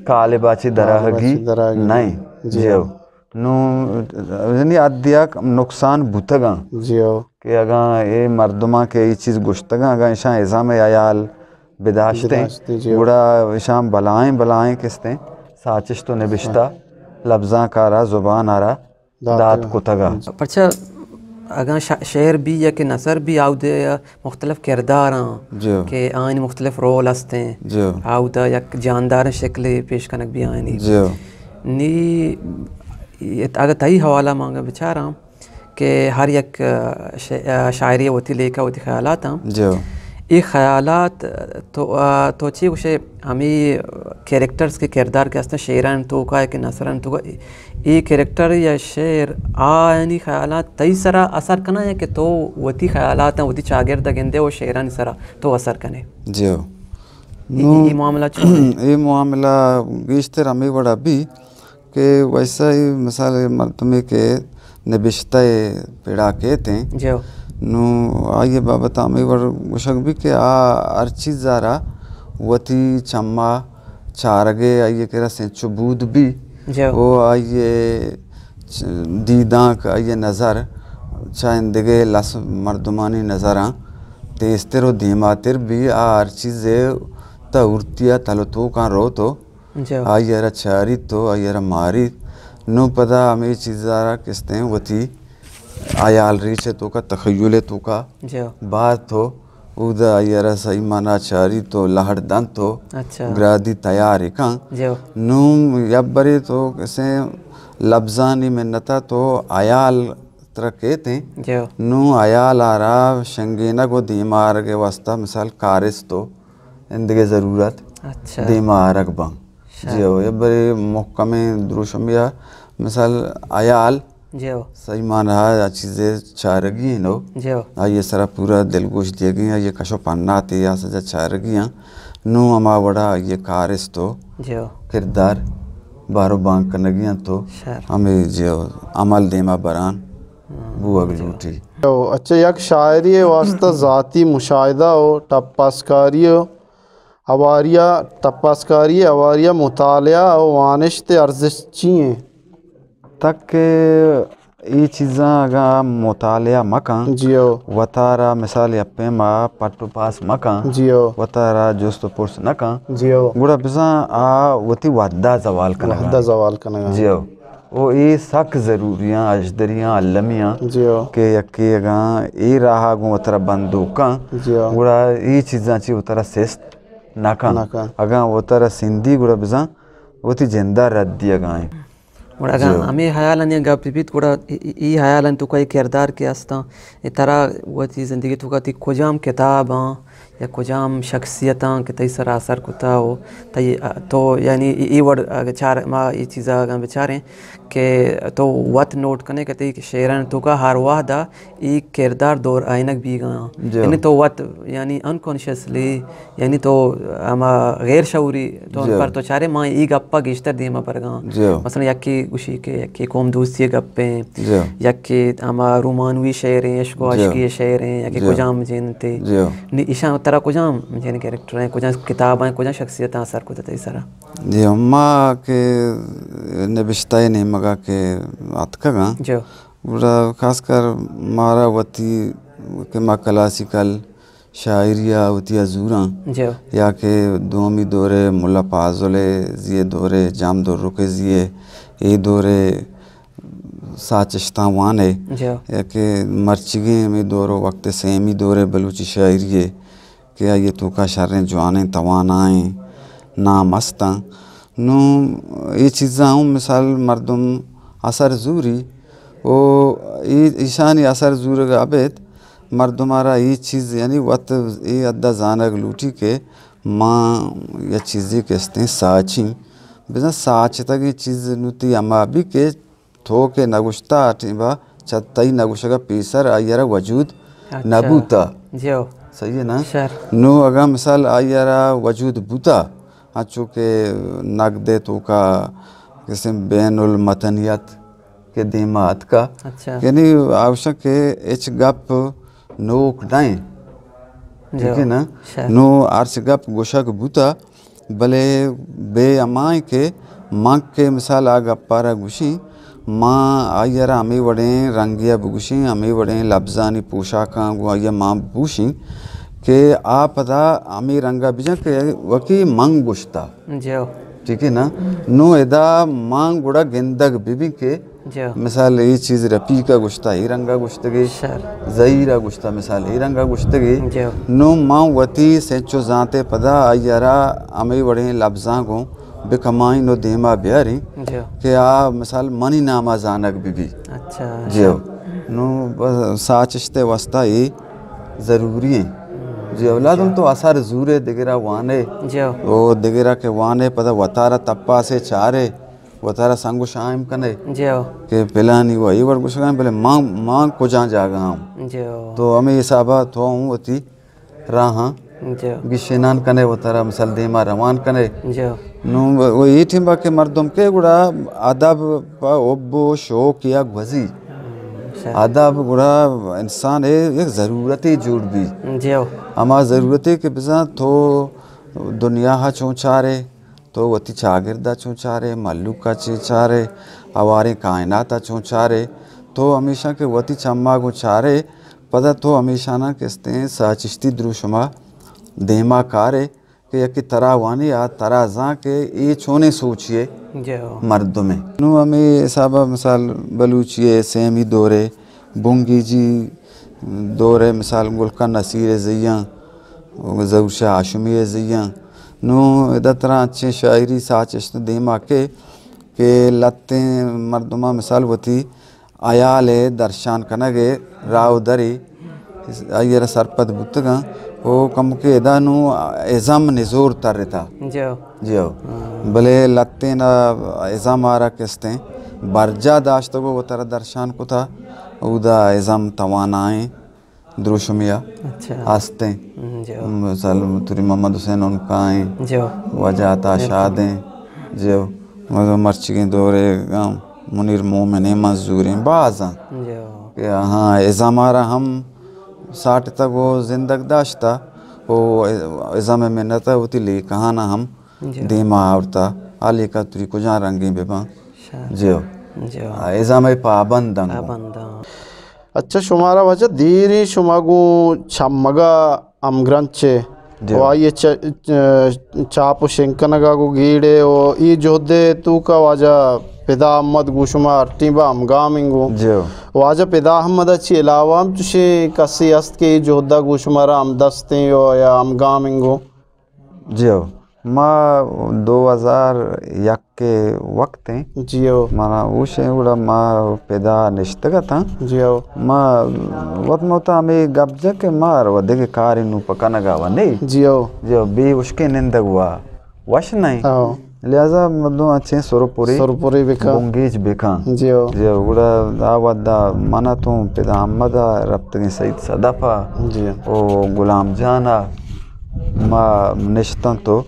B: काले बाची दराहगी नहीं जियो नु यानी अद्या नुकसान बुतगा
C: जियो
B: कि अगर ये मर्दमा के ये चीज़ गुश्तगा अगर ईशा एज़ा में आयाल बिदाश्ते बुरा ईशा बलाएं किस्ते साचिश तो निबिश्ता लफ्ज़ां कारा ज़ुबान आरा दात कुतगा
A: परचा अगर शेर भी या कि नसर भी आउदे मुख्तलिफ किरदार के आइन मुख्तलिफ रोल हस्ते हैं आउदा या जानदार शक्ल पेश कनक भी आइनी नी अगर तई हवाला मांगा बेचारा कि हर एक शायरी होती लेकर होती ख्यालात ये ख़यालात तो ची उसे हमें कैरेक्टर्स के किरदार के असना शेरन तो का कि नसरन तो ये कैरेक्टर या शेर यानी ख़यालात तई सरा असर करना है कि तो वती ख़यालात हैं वती चागिर्द गेंदे वो शेरन सरा तो असर करने
B: जियो
A: ये
B: मामला गिश्ते हमें बड़ा भी कि वैसा ही मिसाल मर्तमे के नबिश्ता पेड़ा कहते हैं
A: जियो
B: नु आइए बाबत हमें वर मुशक भी के अर्ची ज़ारा वती चम्मा चारगे आइए के रसें चुबूद भी वो आइए दीदांक आइए नज़र चांदगे लस मर्दमानी नज़रा तेस्तेरो धीमातिर भी अर्ची जे तउर्तिया तलो तो का रो तो आइए रा चारी तो आइए रा मारी नु पता हमें चीज़ ज़ारा किस्ते हैं वती आयाल रीचे तो का तखयुले तो का बात तो उदा यारा सही माना चारी तो लहड़ दन तो ग्रादी तैयार है कां नूम यब्बरे तो कैसे लफ्ज़ानी में नता तो आयाल तरह कहते हैं नू आयाल आरा शंगीना को दीमार के वास्ता मिसाल कारिस तो इंदगे ज़रूरत दीमार अकबा जियो यब्बरे मुक्कमे द्रुशमिया मिसाल आयाल सही मान रहा चीज़ें चारगी नो ये सारा पूरा दिलगोश दिए गए ये कशो पन्ना थे या सजा चारगियाँ नो अमा बड़ा ये कारिस तो किरदार बारो बांग करनगियाँ तो हमें जो अमल देमा बरान वो अगलूटी
C: अच्छा यक शायरी वास्ता ज़ाती मुशाहिदा हो टप्पासकारी अवारिया मुतालिया और वानिश ते अर्जिश चाहिए
B: तक ये चीज़ा अगर मुतालिया मकान
C: जियो
B: वतारा मिसाल यप्पे मा पट्टू पास मकान
C: जियो
B: वतारा जोस्तो पुरुष नका
C: जियो
B: गुड़ा बिसा आ वती वद्दा जवाल कना जियो वो ये सक ज़रूरियाँ अजदरियाँ अल्लमियाँ
C: जियो
B: के यक्के अगर ये रहा गो वतरा बंदूका
C: जियो
B: गुड़ा ये चीज़ां ची वतरा सेस्ट नका अगर वतरा सिंधी गुड़ा बिसा वती जिंदा रद्दी अगाएं
A: और अगर हमें ख्याल नहीं गप भी थोड़ा ये ख्याल तो कोई किरदार के आस्ता ये तरह वो चीज़ ज़िंदगी तो कहती कुजाम किताब या कुजाम शख्सियत के तई सर असर कुता हो तई तो यानी ये वर्ड चार माँ ये चीज़ बेचारे के तो वत नोट करने के तई शेरन तो का हर वादा ये किरदार दौर आइनक भी गया यानी तो वत यानी अनकॉन्शियसली यानी तो हम गैर शऊरी तो उन पर तो चारे माँ ये गप्पा गिश्तर दी माँ पर गा मसलन यक्की गुशी के यक्की कौम दोस्ती गप्पे यक्की हम रोमानवी शेर हैं इश्क आशिकी शेर हैं यक्की कुजाम जिनते ईशा तरह कुजाम जिन कैरेक्टर हैं कुजाम किताब हैं कुजाम शख्सियत असर को तई सरा
B: जी अम्मा के नबिश्ता नहीं मगा के अतका
A: जो
B: पूरा खासकर मारा वती के मा क्लासिकल शायरिया वती अजूरा
A: जो
B: या के दोमी दौरे मुल्ला पाजोले जिए दौरे जाम दौर रुके जिए ये दौरे साचिश्ता वाने
A: जो
B: या के मर्चिगे में दौरो वक्त सेमी दौरे बलूची शायरिये के ये तो का शर्रें जवानें तवानाएं नाम अस्ता नो ये चीज़ां मिसाल मर्दम असर जूरी ओ ईशानी असर जूर गाबेत मर्दमारा ये चीज़ यानी वत ये अद्दा जानक लूटी के माँ या चीज़ें कहते हैं साची बिना साच तक ये चीज़ नुती अम्मा भी के थो के नगुश्ता आटिबा चत्तई नगुशगा पीसर आयरा वजूद नबूता
A: जो
B: सही है ना नो अगर मिसाल आयरा वजूद बूता अच्छो के नग दे तो का किसी बैनुल मतनियत के दिमाग का यानी आवश्यक के एच गप नोक दाएं ठीक है ना नो आर्च गप गोशक बूता भले बे अमाय के मग के मिसाल आ गप्पारा गुशी माँ आयरा अमी वड़े रंगिया बुगुशी अमी वड़े लफ्जानी पोशाका गुआया माँ बूशी के आप पता अमी रंगा बिजा के वकी मंग बुश्ता
A: जो
B: ठीक है ना नो एदा मांग गुड़ा गेंदग बिबी के मिसाल ये चीज़ रपी का गुश्ता ही रंगा गुश्तगी ज़हीरा गुश्ता मिसाल ही रंगा गुश्तगी नो माँ वती सेंचो जाते पदा आयरा अमी वड़े लफ्ज़ां को बेकमाई नो देमा बिहारी के आ मिसाल मनी नामा जानक बिबी
A: अच्छा
B: जो नो साचिश्ते वस्ता ही ज़रूरी है जी औलादम तो असर जूरे दिगरा वाने
A: जो
B: वो दिगरा के वाने पता वतारा तप्पा से चारे वतारा संगु शाम कने
A: जो
B: के पिलानी वो ये वर्ग कुछ पहले माँ को जहाँ जागा हम
A: जो
B: तो हमें हिसाबा तो हूँ वती राहा
A: जो
B: गिशेनान कने वतारा मिसाल देमा रवान कने
A: जो
B: नो वो ये ठिंबा के मर्दम के गुड़ा अदब पा ओब्बो शौक या गवजी आदाब गुड़ा इंसान है एक ज़रूरती जुड़ भी
A: जो
B: अमा ज़रूरती के बिजा तो दुनिया हा चौचारे तो वती चागिरदा चौचारे मल्लुक का चेचारे अवारे कायनात चौचारे तो हमेशा के वती चम्मा गो चारे पता तो हमेशा ना कहते हैं साचिश्ती द्रुशमा देमा कारे के यकी तरह वानी आ तरह जा के ये छोने सोचिए मर्दों में नु हमें साबा मिसाल बलूचिए सेमी दौरे बुंगी जी दौरे मिसाल गुलका नसीर ज़ियाँ ज़रूशा आशमी ज़ियाँ नु इधर तरह अच्छे शायरी साचिश्त देमा के लत्ते मर्दमा मिसाल वती आयाले दर्शान कनगे राव दरी आयर सरपत बुतगा वो कम के एदानु एज़ाम निज़ोर तर था जो भले लत्ते ना एज़ाम आरा किस्ते बर्जा दाश्त को वो तरह दर्शान को था उदा एज़ाम तवानाएं द्रुशमिया आस्ते मिसाल तुरी मोहम्मद हुसैन उनका आए वजाता शादें जो मर्ची दौरे मुनीर मोमिन मजदूरें बाज़ा हाँ एज़ाम आरा हम 60 तक वो जिंदग दाश्ता वो एज़ाम मेहनत होती ले कहाँ ना हम देमा आवता आले का तुरी को जहाँ रंगी बेबा जो एज़ाम पाबंद
C: अच्छा शुमारा वजह धीरे शुमागु छम्मगा अमग्रंचे वो ये चापु शेंकनगा को गीड़े वो ये जोधे तू का वजह पिदा अहमद गुशुमार टीबा अमगामिंगो वाजा पिदा अहमद अच्छी अलावा तुझे कसी अस्त के जोधा गुशुमारा अमदस्ते हो या अमगामिंगो
B: जो मां 2001 के वक्त हैं
C: जियो
B: माना वो शे उड़ा मां पैदा निश्तगा था
C: जियो
B: मां वत मोता में गब्जा के मार वदे के कार नु पकाना वने
C: जियो
B: जो बे उसके निंदगवा वश नहीं
C: आओ
B: लिहाजा मतलब अच्छे
C: सुरपुरी बेका
B: बोंगेज बेका
C: जियो
B: जो उड़ा दावदा माना तो पैदा अहमदा रब्त के सईद सदाफा
C: जियो
B: ओ गुलाम जाना मां निश्तन तो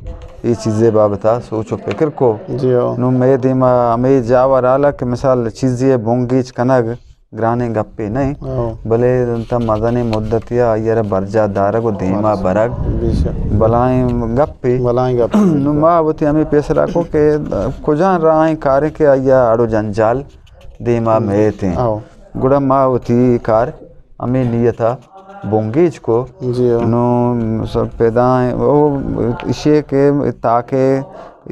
B: ये चीज़ें बाबता सोचो फिक्र को
C: जियो
B: नु मैं दिमा हमें जावर आला के मिसाल चीज़ें बोंगेज कनग ग्राने गप्पे नहीं
C: आओ
B: भले त मदनी मुद्दतिया यार बरजा दारा को धीमा बरग
C: बेशक
B: बलाएं गप्पे
C: भलाएंगे
B: नु मां वती हमें पैसा रखो के कुजान राय कार्य के आया आड़ो जंजाल धीमा में थे
C: आओ
B: गुड़ा मां वती कार हमें नियता बोंगेज को
C: जियो
B: नो सब पैदा वो इसे के ताके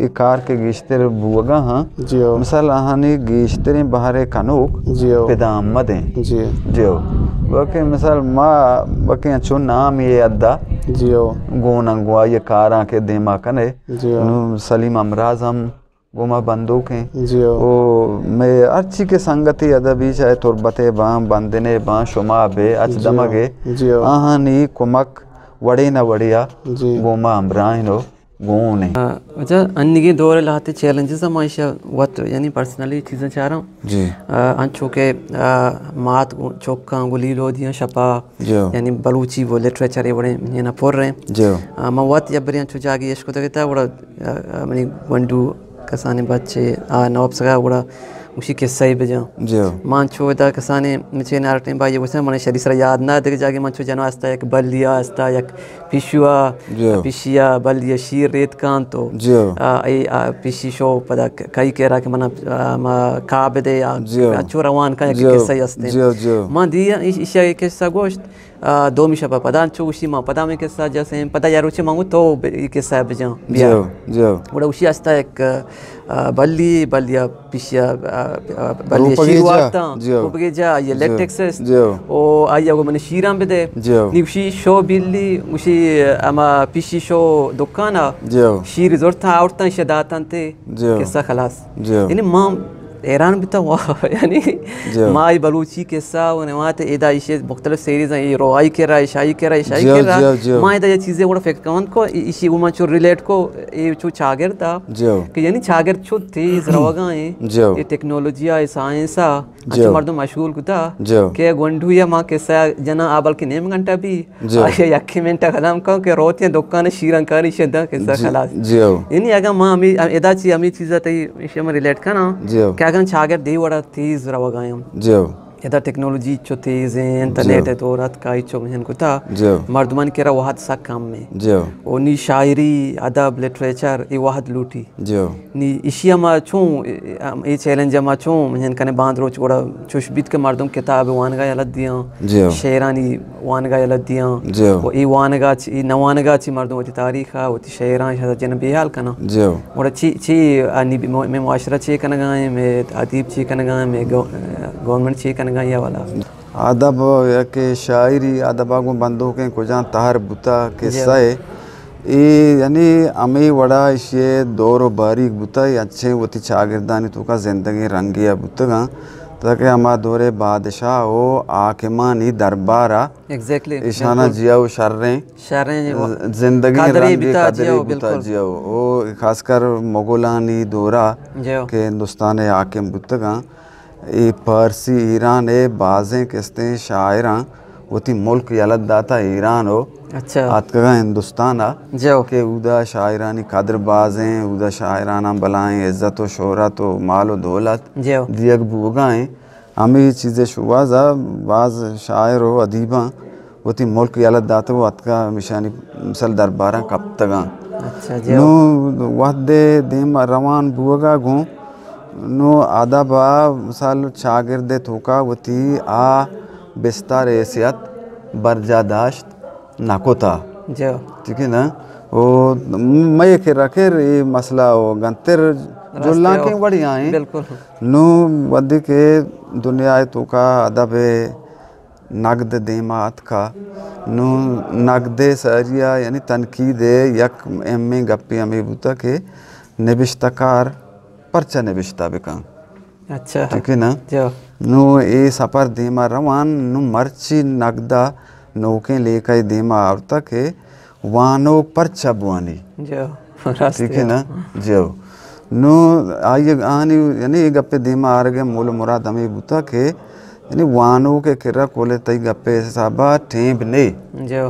B: ये कार के गिश्तर बुआगा हाँ
C: जियो
B: मिसाल आहानी गिश्तरे बाहरे कानूक
C: जियो
B: पैदा अम्मद हैं
C: जी
B: जो वके मिसाल माँ वके अच्छो नाम ये अद्दा
C: जियो
B: गोनंगवा ये कारा के देमा कने
C: जियो
B: नो सलीम अमराज हम गोमा बंदूक हैं
C: जियो
B: ओ मैं अच्छी के संगति अदबी चाहे तुरबते बां बंदने बां शुमा बे अच दमगे
C: जियो
B: आहानी कुमक वड़े न वड़िया
C: जी
B: गोमा अमराइनो गोने
A: अच्छा अन्य के दौर लाते चैलेंजेस हम आयशा वत यानी पर्सनली चीज़ें चाह रहा हूँ
B: जी
A: अंचो के मात चौका गुली लो दिया छपा
B: जो
A: यानी बलूची वो लिटरेचर ये बड़े ये ना पढ़ रहे हैं
B: जो
A: मवत या बरी अंचो जागी इसको तो कहता है बड़ा मनी वंडू कसाने बच्चे नवाब सगा बड़ा उसी किस्सा ही बजा
B: जो
A: मांचो इधर कसाने नीचे नारटे बाई वैसे मने शरीर सर याद ना देख जाके मांचो जनो आस्ता एक बलिया आस्ता एक पिशुआ
B: जो
A: पिशिया बलिया शीर रेत कान तो
B: जो
A: पिशी शो पता कई कह रहा कि मना काब दे या
B: जो
A: अच्छो रवान का एक
B: जो
A: किस्सा ही अस्ते
B: जो जो
A: मां दिया इस एक किस्सा गोश्त दो मिशा पता अंचो उसी मां पता में किस्सा जैसे पता यार उसे मांगू तो ये किस्सा बजा बिया
B: जो जो
A: बड़ा उसी आस्ता एक बलिया पिशिया बलिया
B: रूपगे
A: शीर
B: जा,
A: वाता
B: जो।
A: रूपगे जा ये लेटेक्सेस
B: जो
A: ओ आया वो मैंने शीराम पे दे
B: जो
A: नी उसी शो बिल्ली उसी अमा पिशी शो दुकाना
B: जो
A: शीर जोरता औरता शदातन ते
B: जो
A: किस्सा खलास
B: जो
A: यानी मां हैरान भी था यानी
B: जो।
A: माई बलूची किस्सा उन्हें वहाँ ते इदा इसे मुख्तलिफ सीरीज़ हैं ये रोआई के रहा शाही के रहा शाही
B: जो,
A: के
B: जो,
A: रहा
B: जो।
A: माँ इदा ये चीज़ें वो फेक कौन को इसी उमा चो रिलेट को ये चो छागर था
B: जो
A: कि यानी छागर चो तेज रवागा है
B: जो
A: ये टेक्नोलॉजी है साइंस आ
B: जो।
A: अच्छा मर्दों मशगूल कुता
B: जो
A: के गुंडू या माँ किस्सा जना आबल के नेम घंटा भी
B: जो।
A: ये यक्की मिनट खलाम को के रोते दुकान शीरन कारी शदा किस्सा खलास
B: जो
A: यानी अगर माँ हमें इदा ची हमें चीज़ें तो इसे में रिलेट करना
B: जो
A: क्या अगर छागर दे बड़ा तेज रवागायम
B: जो
A: यदा टेक्नोलॉजी चो तेज है इंटरनेट है तो रात का इचो महन को था
B: जो
A: मर्दमान के रहा वहाद सा काम में
B: जो
A: ओनी शायरी अदब लिटरेचर ये वहाद लूटी
B: जो
A: नी इशिया मा छूं ये चैलेंज मा छूं महन कने बांध रोच गोड़ा चुशबित के मर्दम किताब वान गा अलग दिया
B: जो
A: शेरानी वान गा अलग दिया
B: जो
A: वो ये वान गा ची नवान गा ची मर्दम होती तारीख है होती शेरान शायद जन बेहाल कना
B: जो
A: और ची अनि मैं मुआशरा ची कना गाए मैं अदीब ची कना गाए मैं गवर्नमेंट ची कना गाए वाला
B: अदब या के शायरी अदबा को बंदों के कुछ तार बुता किस्सा है ये यानी अमी वड़ा इसे दौर बारीक बुता अच्छे वो ती शागिर्दानी तो का जिंदगी रंगिया बुतगा ताकि हमारा दौरे बादशाह हो आकेमानी दरबारा
A: एग्जैक्टली
B: इशाना जियाओ शर्रें जिंदगी
A: कादरी बिता
B: कदरी
A: जियाओ,
B: बुता
A: बिल्कुल।
B: जियाओ वो खासकर मुगलानी दौरा
A: जो
B: के हिंदुस्तान आके बुतगा ये पारसी ईरान है बाजें किस्तें शायरां वती मुल्क यलद दाता ईरान हो
A: अच्छा
B: आतका हिंदुस्तान आ
A: जो
B: के उदा शायरानी कदर बाजें उदा शायराना बलाएं इज्जत व शोहरत व माल व दौलत
A: जो
B: दियक बुगाएं हमें ये चीज़ें शुबाजा बाज शायर हो अदीबा वती मुल्क यलद दाता वो अतका मिशानी मिसल दरबारा कब तगा
A: अच्छा जो
B: नो वहदे देम रवान बुगा गो नो आदाबा मिसाल शागिर्दे थोका वती आ बिस्तार हैसियत बरजादाश्त नाकोता
A: जो
B: ठीक है ना वो मैं के रखे ये मसला हो गंतर जो लाके बढ़िया हैं
A: बिल्कुल
B: नो वदी के दुनिया तो का अदब नगद देमात का नु नगदे सरिया यानी तनकीदे यक एम्मे गप्पी अमी बुता के निबिश्तकार पर्चा निबिश्ता बिका
A: अच्छा
B: ठीक है ना
A: जो
B: नु ए सपर देमा रवान नु मर्ची नगदा नौके लेकर देमा आवता के वानो पर्चा बुआनी
A: जो
B: ठीक है ना जो नु आइए आनी यानी गप्पे देमा आ रगे मूल मुराद हमें बुता के यानी वानो के किरा कोले तई गप्पे साबा ठेब ने
A: जो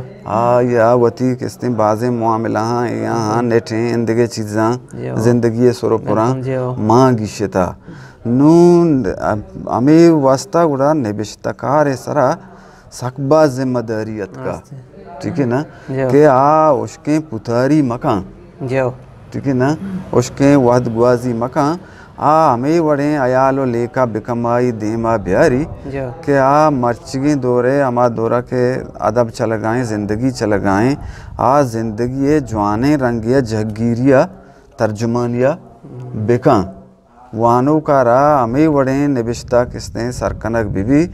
B: या वती किस्ते बाजे मुआमिला हाँ यहाँ ने ठे इंदगे चीज़ां जिंदगी सुरपुरा माँ गिशता नून हमें वास्ता गुड़ा निबिश्तकार सरा सकबा जिम्मेदारियत का ठीक है ना के आ उसके पुतारी मकान
A: जो
B: ठीक है ना उसके वाद गुआजी मकान आ हमें वड़े अयालो लेका बिकमाई देमा बिहारी के आ मर्चगी दौरे हमा दौरा के अदब चल गाएँ ज़िंदगी चल गाएँ आ ज़िंदगी जवाने रंगिया जहगीरिया तर्जुमानिया बिका वानो का रा हमें वड़े निबिश्ता किस्तें सरकनक बीबी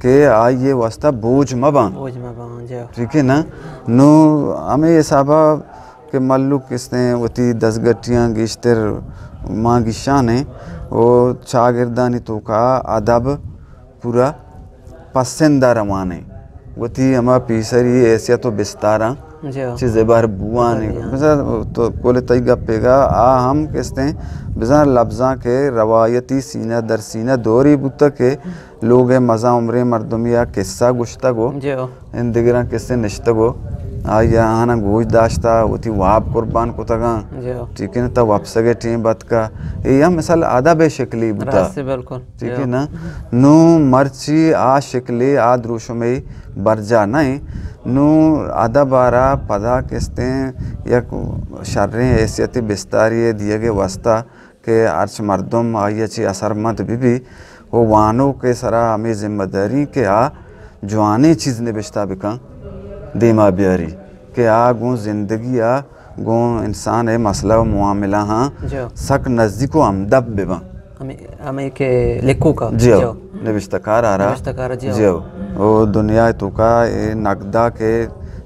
B: के आ ये वास्ता बोझ मबां ठीक है ना नो हमें ये साबा के मल्लुक किस्तें वती दसगट्टियाँ गिश्तर माँ गिशाने वो चागिरदानी तो का अदब पूरा पसंदा रवाने वती हमा पीसरी ऐसिया तो बिस्तारा चीज़ें बाहर बुआ ने तो कोले तई गप्पेगा आ हम किस्ते बिज़ा लफ्ज़ां के रवायती सीना दर सीना दोरी बुत्ता के लोग मज़ा उम्रे मर्दमिया किस्सा गुश्ता गो इन दिगरा किस्से निश्ता गो आ यहाँ ना गोश दाश्ता वती वाब कुर्बान को तगा ठीक है ना तब वापसगे टीम बात का ये हम मिसाल आधा बेशकली बुता ठीक है ना नो मर्ची आ शक्ले आ द्रुशो में बरजा नहीं नो आधा बारा पदा किस्ते या शर्रें हैसियती बिस्तारी दिए गए वास्ता के अर्च मर्दम आइए ची असरमत भी वो वानों के सरा हमें जिम्मेदारी के आ जवानी चीज़ ने बिस्ता बिका देमा बिहारी के आ गो ज़िंदगी आ गो इंसान है मसला व मुआमिला हाँ सक नज़दीको हमदब बेबा
A: हमें के लिखो का
B: जियो निबिश्तकार आ रहा जियो वो दुनिया तो का ये नगदा के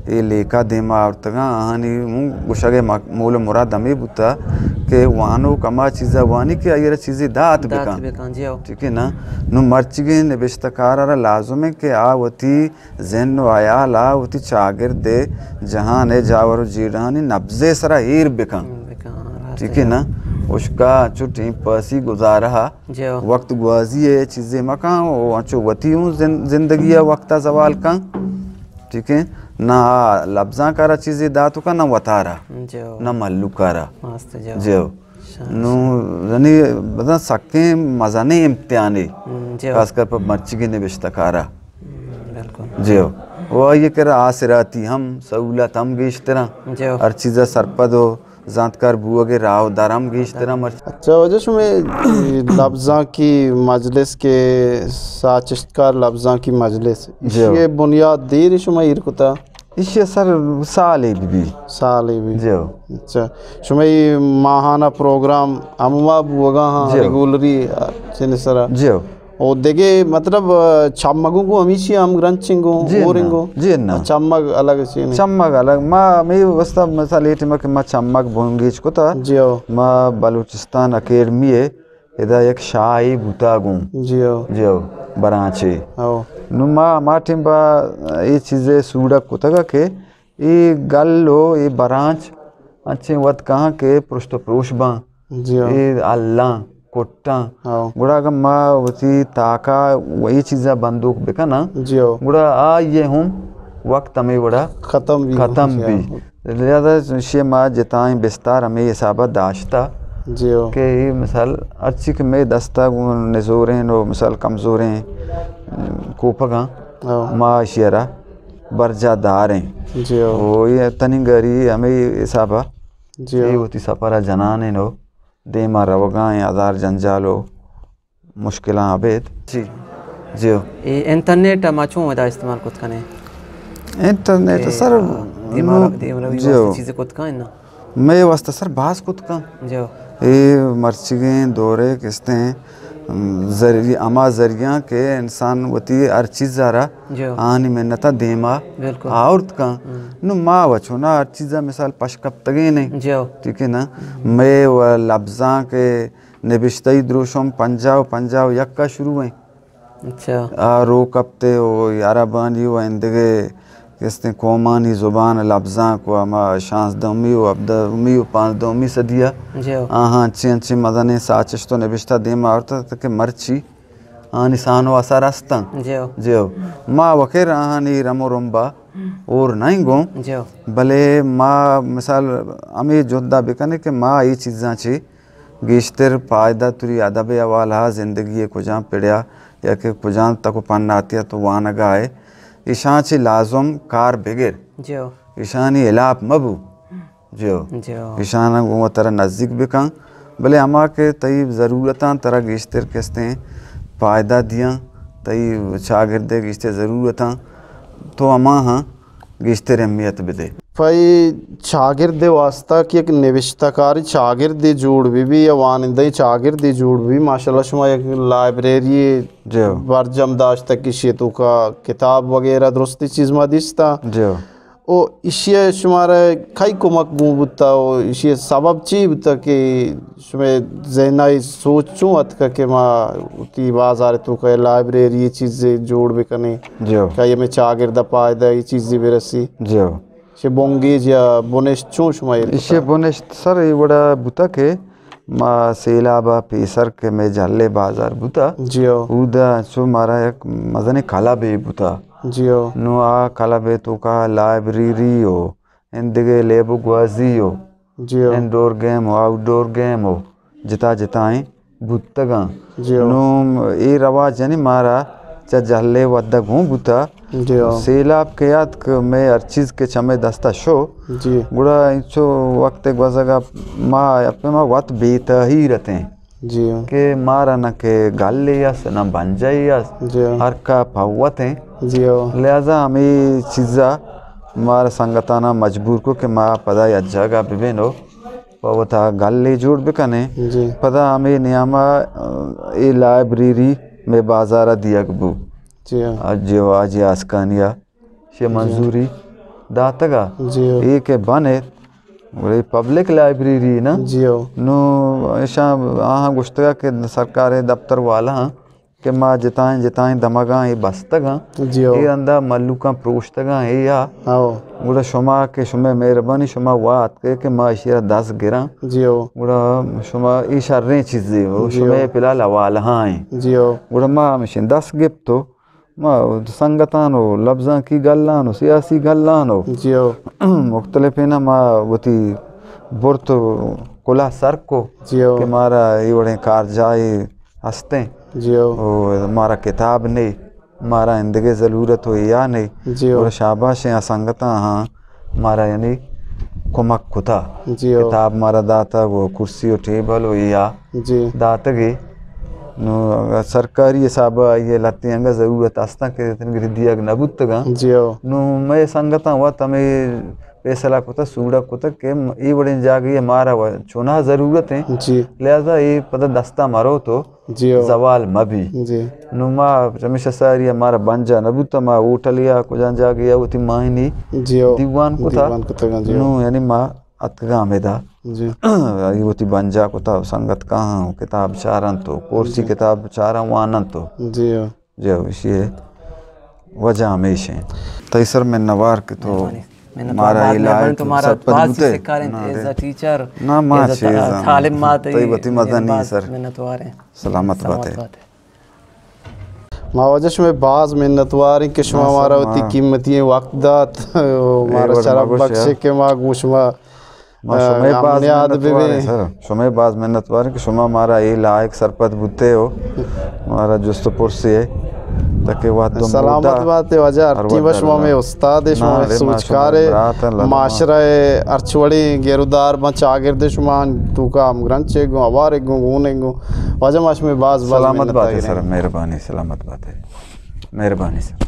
B: ये लेका देमा आवतगा आहानी गुशगे मूल मुराद हमें बुता के वानो कमा चीज़ा वानी के अयर चीज़ें दात बिका ठीक है ना नु मर्चगे निबिश्तकार आ लाजुम है के आ वती जैन आया ला वती चागिर दे जहाँ ने जावर जीरानी नब्जे सरा हीर बिका ठीक है ना उसका चुटी पसी गुजारा वक्त गुआजी है चीज़ें मकान वो अच्छो वती हूँ जिंदगी वक्ता जवाल का ठीक है ना लफ्ज़ा कारा चीज़ें दातु का ना वतारा ना मल्लू कारा जो नु यानी बता सके मज़ाने इम्तिहानी खासकर पर मर्ची के निबिश्तकारा जो वो ये करा आसराती हम सहूलत हम गेश तरह हर चीज़ सरपदो जानकार बुआ के राव दाराम गेश तरह मर्ची
C: अच्छा वजह में लफ्ज़ा की मजलिस के साचिश्तकार लफ्ज़ा की मजलिस ये बुनियाद देर शुमाई इरकुता
B: इसे सर साले भी
C: जो अच्छा शुमाई माहाना प्रोग्राम अमुमा बुआ हाँ रेगुलरी चने सरा
B: जो
C: ओ देखे मतलब चम्मगों को हमेशा हम ग्रंचिंगो ओरिंगो
B: जी ना
C: चम्मग अलग से
B: चम्मग अलग माँ मैं वस्ता मसाले टीम के माँ चम्मग बोंगेज को था
C: जियो
B: माँ बलूचिस्तान अकेडमी है इधर एक शाही बुतागुं जियो बरांचे नुमा माँ टीम बा ये चीज़ें सूडक को तक के ये गल्लो ये बरांच अच्छे वक्त कहाँ के पृष्ठपोष बा ये अल्लाह कोट्टा गुड़ा का माँ वती ताका वही चीज़ा बंदूक बेका ना गुड़ा आ ये हूँ वक्त हमें गुड़ा ख़त्म भी ज़्यादा शे माँ जिताएं बिस्तार हमें ये साबा दाश्ता के ही मिसाल अच्छी के में दस्ता नज़ोरें नो मिसाल कमज़ोरें कोपगा माँ शेरा बरजादारें वो ये तनिंगरी हमें ये साबा ये होती सपरा जनाने नो देमा रवगाएं आधार जंजालो मुश्किल आबेद जी जियो
A: इंटरनेट माचों में इस्तेमाल कुछ कने
B: इंटरनेट सर
A: जियो चीज़ें कुछ कने ना
B: मैं वास्ता सर बास कुछ का
A: जियो
B: ये मर्चिगे दौरे किस्ते जरिए अमा जरिया के इंसान वती हर चीज़ ज़ारा
A: जो
B: आनी मेहनता देमा
A: बिल्कुल
B: औरत का नु माँ वचो ना हर चीज़ा मिसाल पशकप तगे नहीं
A: जो
B: ठीक है ना मैं व लफ्ज़ा के नबिश्तई द्रोशम पंजाब पंजाब यक्का शुरू हैं
A: अच्छा
B: रो कपते हो यारा बानी हो इंदगे किसने कौमानी ज़ुबान लफ्ज़ा को अमा शांस दमी हो अब दमी हो 5 सदिया
A: जो
B: हाँ अच्छे अच्छे मदने साचिश तो नबिश्ता देमा औरता तक मर्ची निशानो असर अस्ता जो माँ वखेर आहानी रमो रंबा और नहीं गो
A: जो
B: भले माँ मिसाल हमें जोधा बिकने के माँ ये चीज़ां ची गेश्तर फायदा तुरी अदब अवाल हा जिंदगी कुजां पिड़िया या कि कुजां तक पन्ना आतिया तो वान गाए ईशान ची लाजम कार बिगिर
A: जो
B: ईशानी इलाप मबू जो ईशान वो तरह नज़दीक बिकां भले अमा के तई ज़रूरतां तरह गेश्तर किस्ते फायदा दियां तई शागिर्दे गेश्ते ज़रूरतां तो अमा हाँ गेश्तर अहमियत भी दे
C: भाई शागिर्द वास्ता की एक निविश्ताकारी शागिर्द जोड़ भी या वानिंदा शागिर्द जोड़ भी माशाल्लाह शुमा एक लाइब्रेरी
B: जो
C: बरजम दाश्त की शेतु का किताब वगैरह दुरुस्ती चीज़ मदिस्ता
B: जो
C: ओ इशिया शुमारा खाई को मकबू बुता ओ इशिया सबब ची बुता के शुमे ज़हनाई सोचूं अतका के माँ उती बाजार तो का लाइब्रेरी ये चीज़ें जोड़ भी करने
B: जो
C: क्या ये में शागिर्द पायदा ये चीज़ें भी रसी
B: जो
C: शे बोंगेज या बोनेश चूं शुमाइल
B: इसे बोनेश सर ये बड़ा बुता के माँ सेलाबा पेसर के में जाले बाजार बुता
C: जियो
B: उदा सो मारा एक मजने काला बे बुता
C: जियो
B: नो आ काला बे तो का लाइब्रेरी हो इंदगे लेबु ग्वाजी हो
C: जियो
B: इंडोर गेम हो आउटडोर गेम हो जिता जिताएं बुतगा
C: जियो
B: नो ये रवाज यानी मारा चा जाले वद्दा घूम बुता
C: जियो
B: सेलाब के याद में हर चीज़ के चमे दस्ता शो
C: जी
B: बुरा इंचो वक्त गुजरगा माँ अपने माँ वक्त बेता ही रहते हैं
C: जियो
B: के मारा न के गाले यस न बंजाई यस
C: जियो
B: हर का पावत हैं
C: जियो
B: लिहाजा हमें चीज़ा मारा संगताना मजबूर को के माँ पदा या जगह बिबेनो पावता गाले जोड़ बिकने
C: जी
B: पदा हमें नियामा ये लाइब्रेरी में बाजारा दिया गबू
C: जियो
B: आज आसकानिया शे मंजूरी दातगा
C: जियो
B: एक बने वो पब्लिक लाइब्रेरी ना
C: जियो
B: नो ऐसा आहाँ गुश्तगा के सरकारी दफ्तर वाला हाँ के माँ जिताएं जिताएं दमगा ये बस्तगा
C: जियो
B: ये अंदा मल्लुका प्रोश्तगा ये या
C: आओ
B: बुरा शुमा के शुमे मेहरबानी शुमा वात के माँ इशिरा 10 गिरा
C: जियो
B: बुरा शुमा इशारे चीज़ें वो शुमे फिलहाल वाला हाँ
C: जियो
B: बुरा माँ मिशन 10 गिफ्ट तो माँ संगतानो लफ्ज़ां की गल्लानो सियासी गल्लानो
C: जियो
B: मुख्तलिफ है ना माँ वती बुर्त कुला सर को
C: जियो
B: कि मारा ये बड़े कार जाए हंसते
C: जियो
B: और मारा किताब नहीं मारा इंदगे ज़रूरत हो या नहीं
C: जियो
B: और शाबाश है संगता हाँ मारा यानी कुमक खुदा
C: जियो
B: किताब मारा दाता वो कुर्सी और टेबल हो या
C: जी
B: दातगे नो सरकारी हिसाब ये लाते हैं ज़रूरत आस्था के दिया नबुतगा
C: जियो
B: नो मैं संगता हुआ तमें पैसला कोता सूड़ा कोता के ये बड़े जागे हमारा चुना ज़रूरत है
C: जी
B: लिहाजा ये पता दस्ता मारो तो
C: जियो
B: जवाल मभी
C: जी
B: नुमा रमेश सारी हमारा बंजा नबुता मा उठलिया को जान जागे या उती मायनी
C: जियो
B: दीवान कोता
C: जियो
B: नो यानी माँ अतगा मेदा
C: जी
B: ये उती बंजा कोता संगत कहाँ किताब चारन तो कोर्सी किताब चारा वानन तो
C: जियो
B: जो इसी वजह हमेशा तैसर में नवार के तो मारा इलाज
A: तुम्हारा बात से सिखारें एज अ टीचर
B: ना मां चीज
A: तालिम मात
B: तई बती मदनी सर
A: मिन्नतवार
B: सलामत बात है
C: मावजश में बाज मिन्नतवार के शुमा हमारा होती कीमती वक्तदात हमारा शरफ बख्शे के मां गुशमा
B: शुमे बाज मिन्नतवार सर शुमे बाज मिन्नतवार के शुमा हमारा ये लायक सरपत बुते हो हमारा जुस्तपुर से तके वाद दो
C: सलामत बात है वजह अर्ती बशमा में उस्ताद शुमा सोचकारे माशरा अर्चवड़ी गेरुदार बच आगिरदे शुमा तू का हम ग्रंचे गो अवारे गो गुने गो वजह माश में बाज
B: सलामत बात है सर मेहरबानी सलामत बात है मेहरबानी सर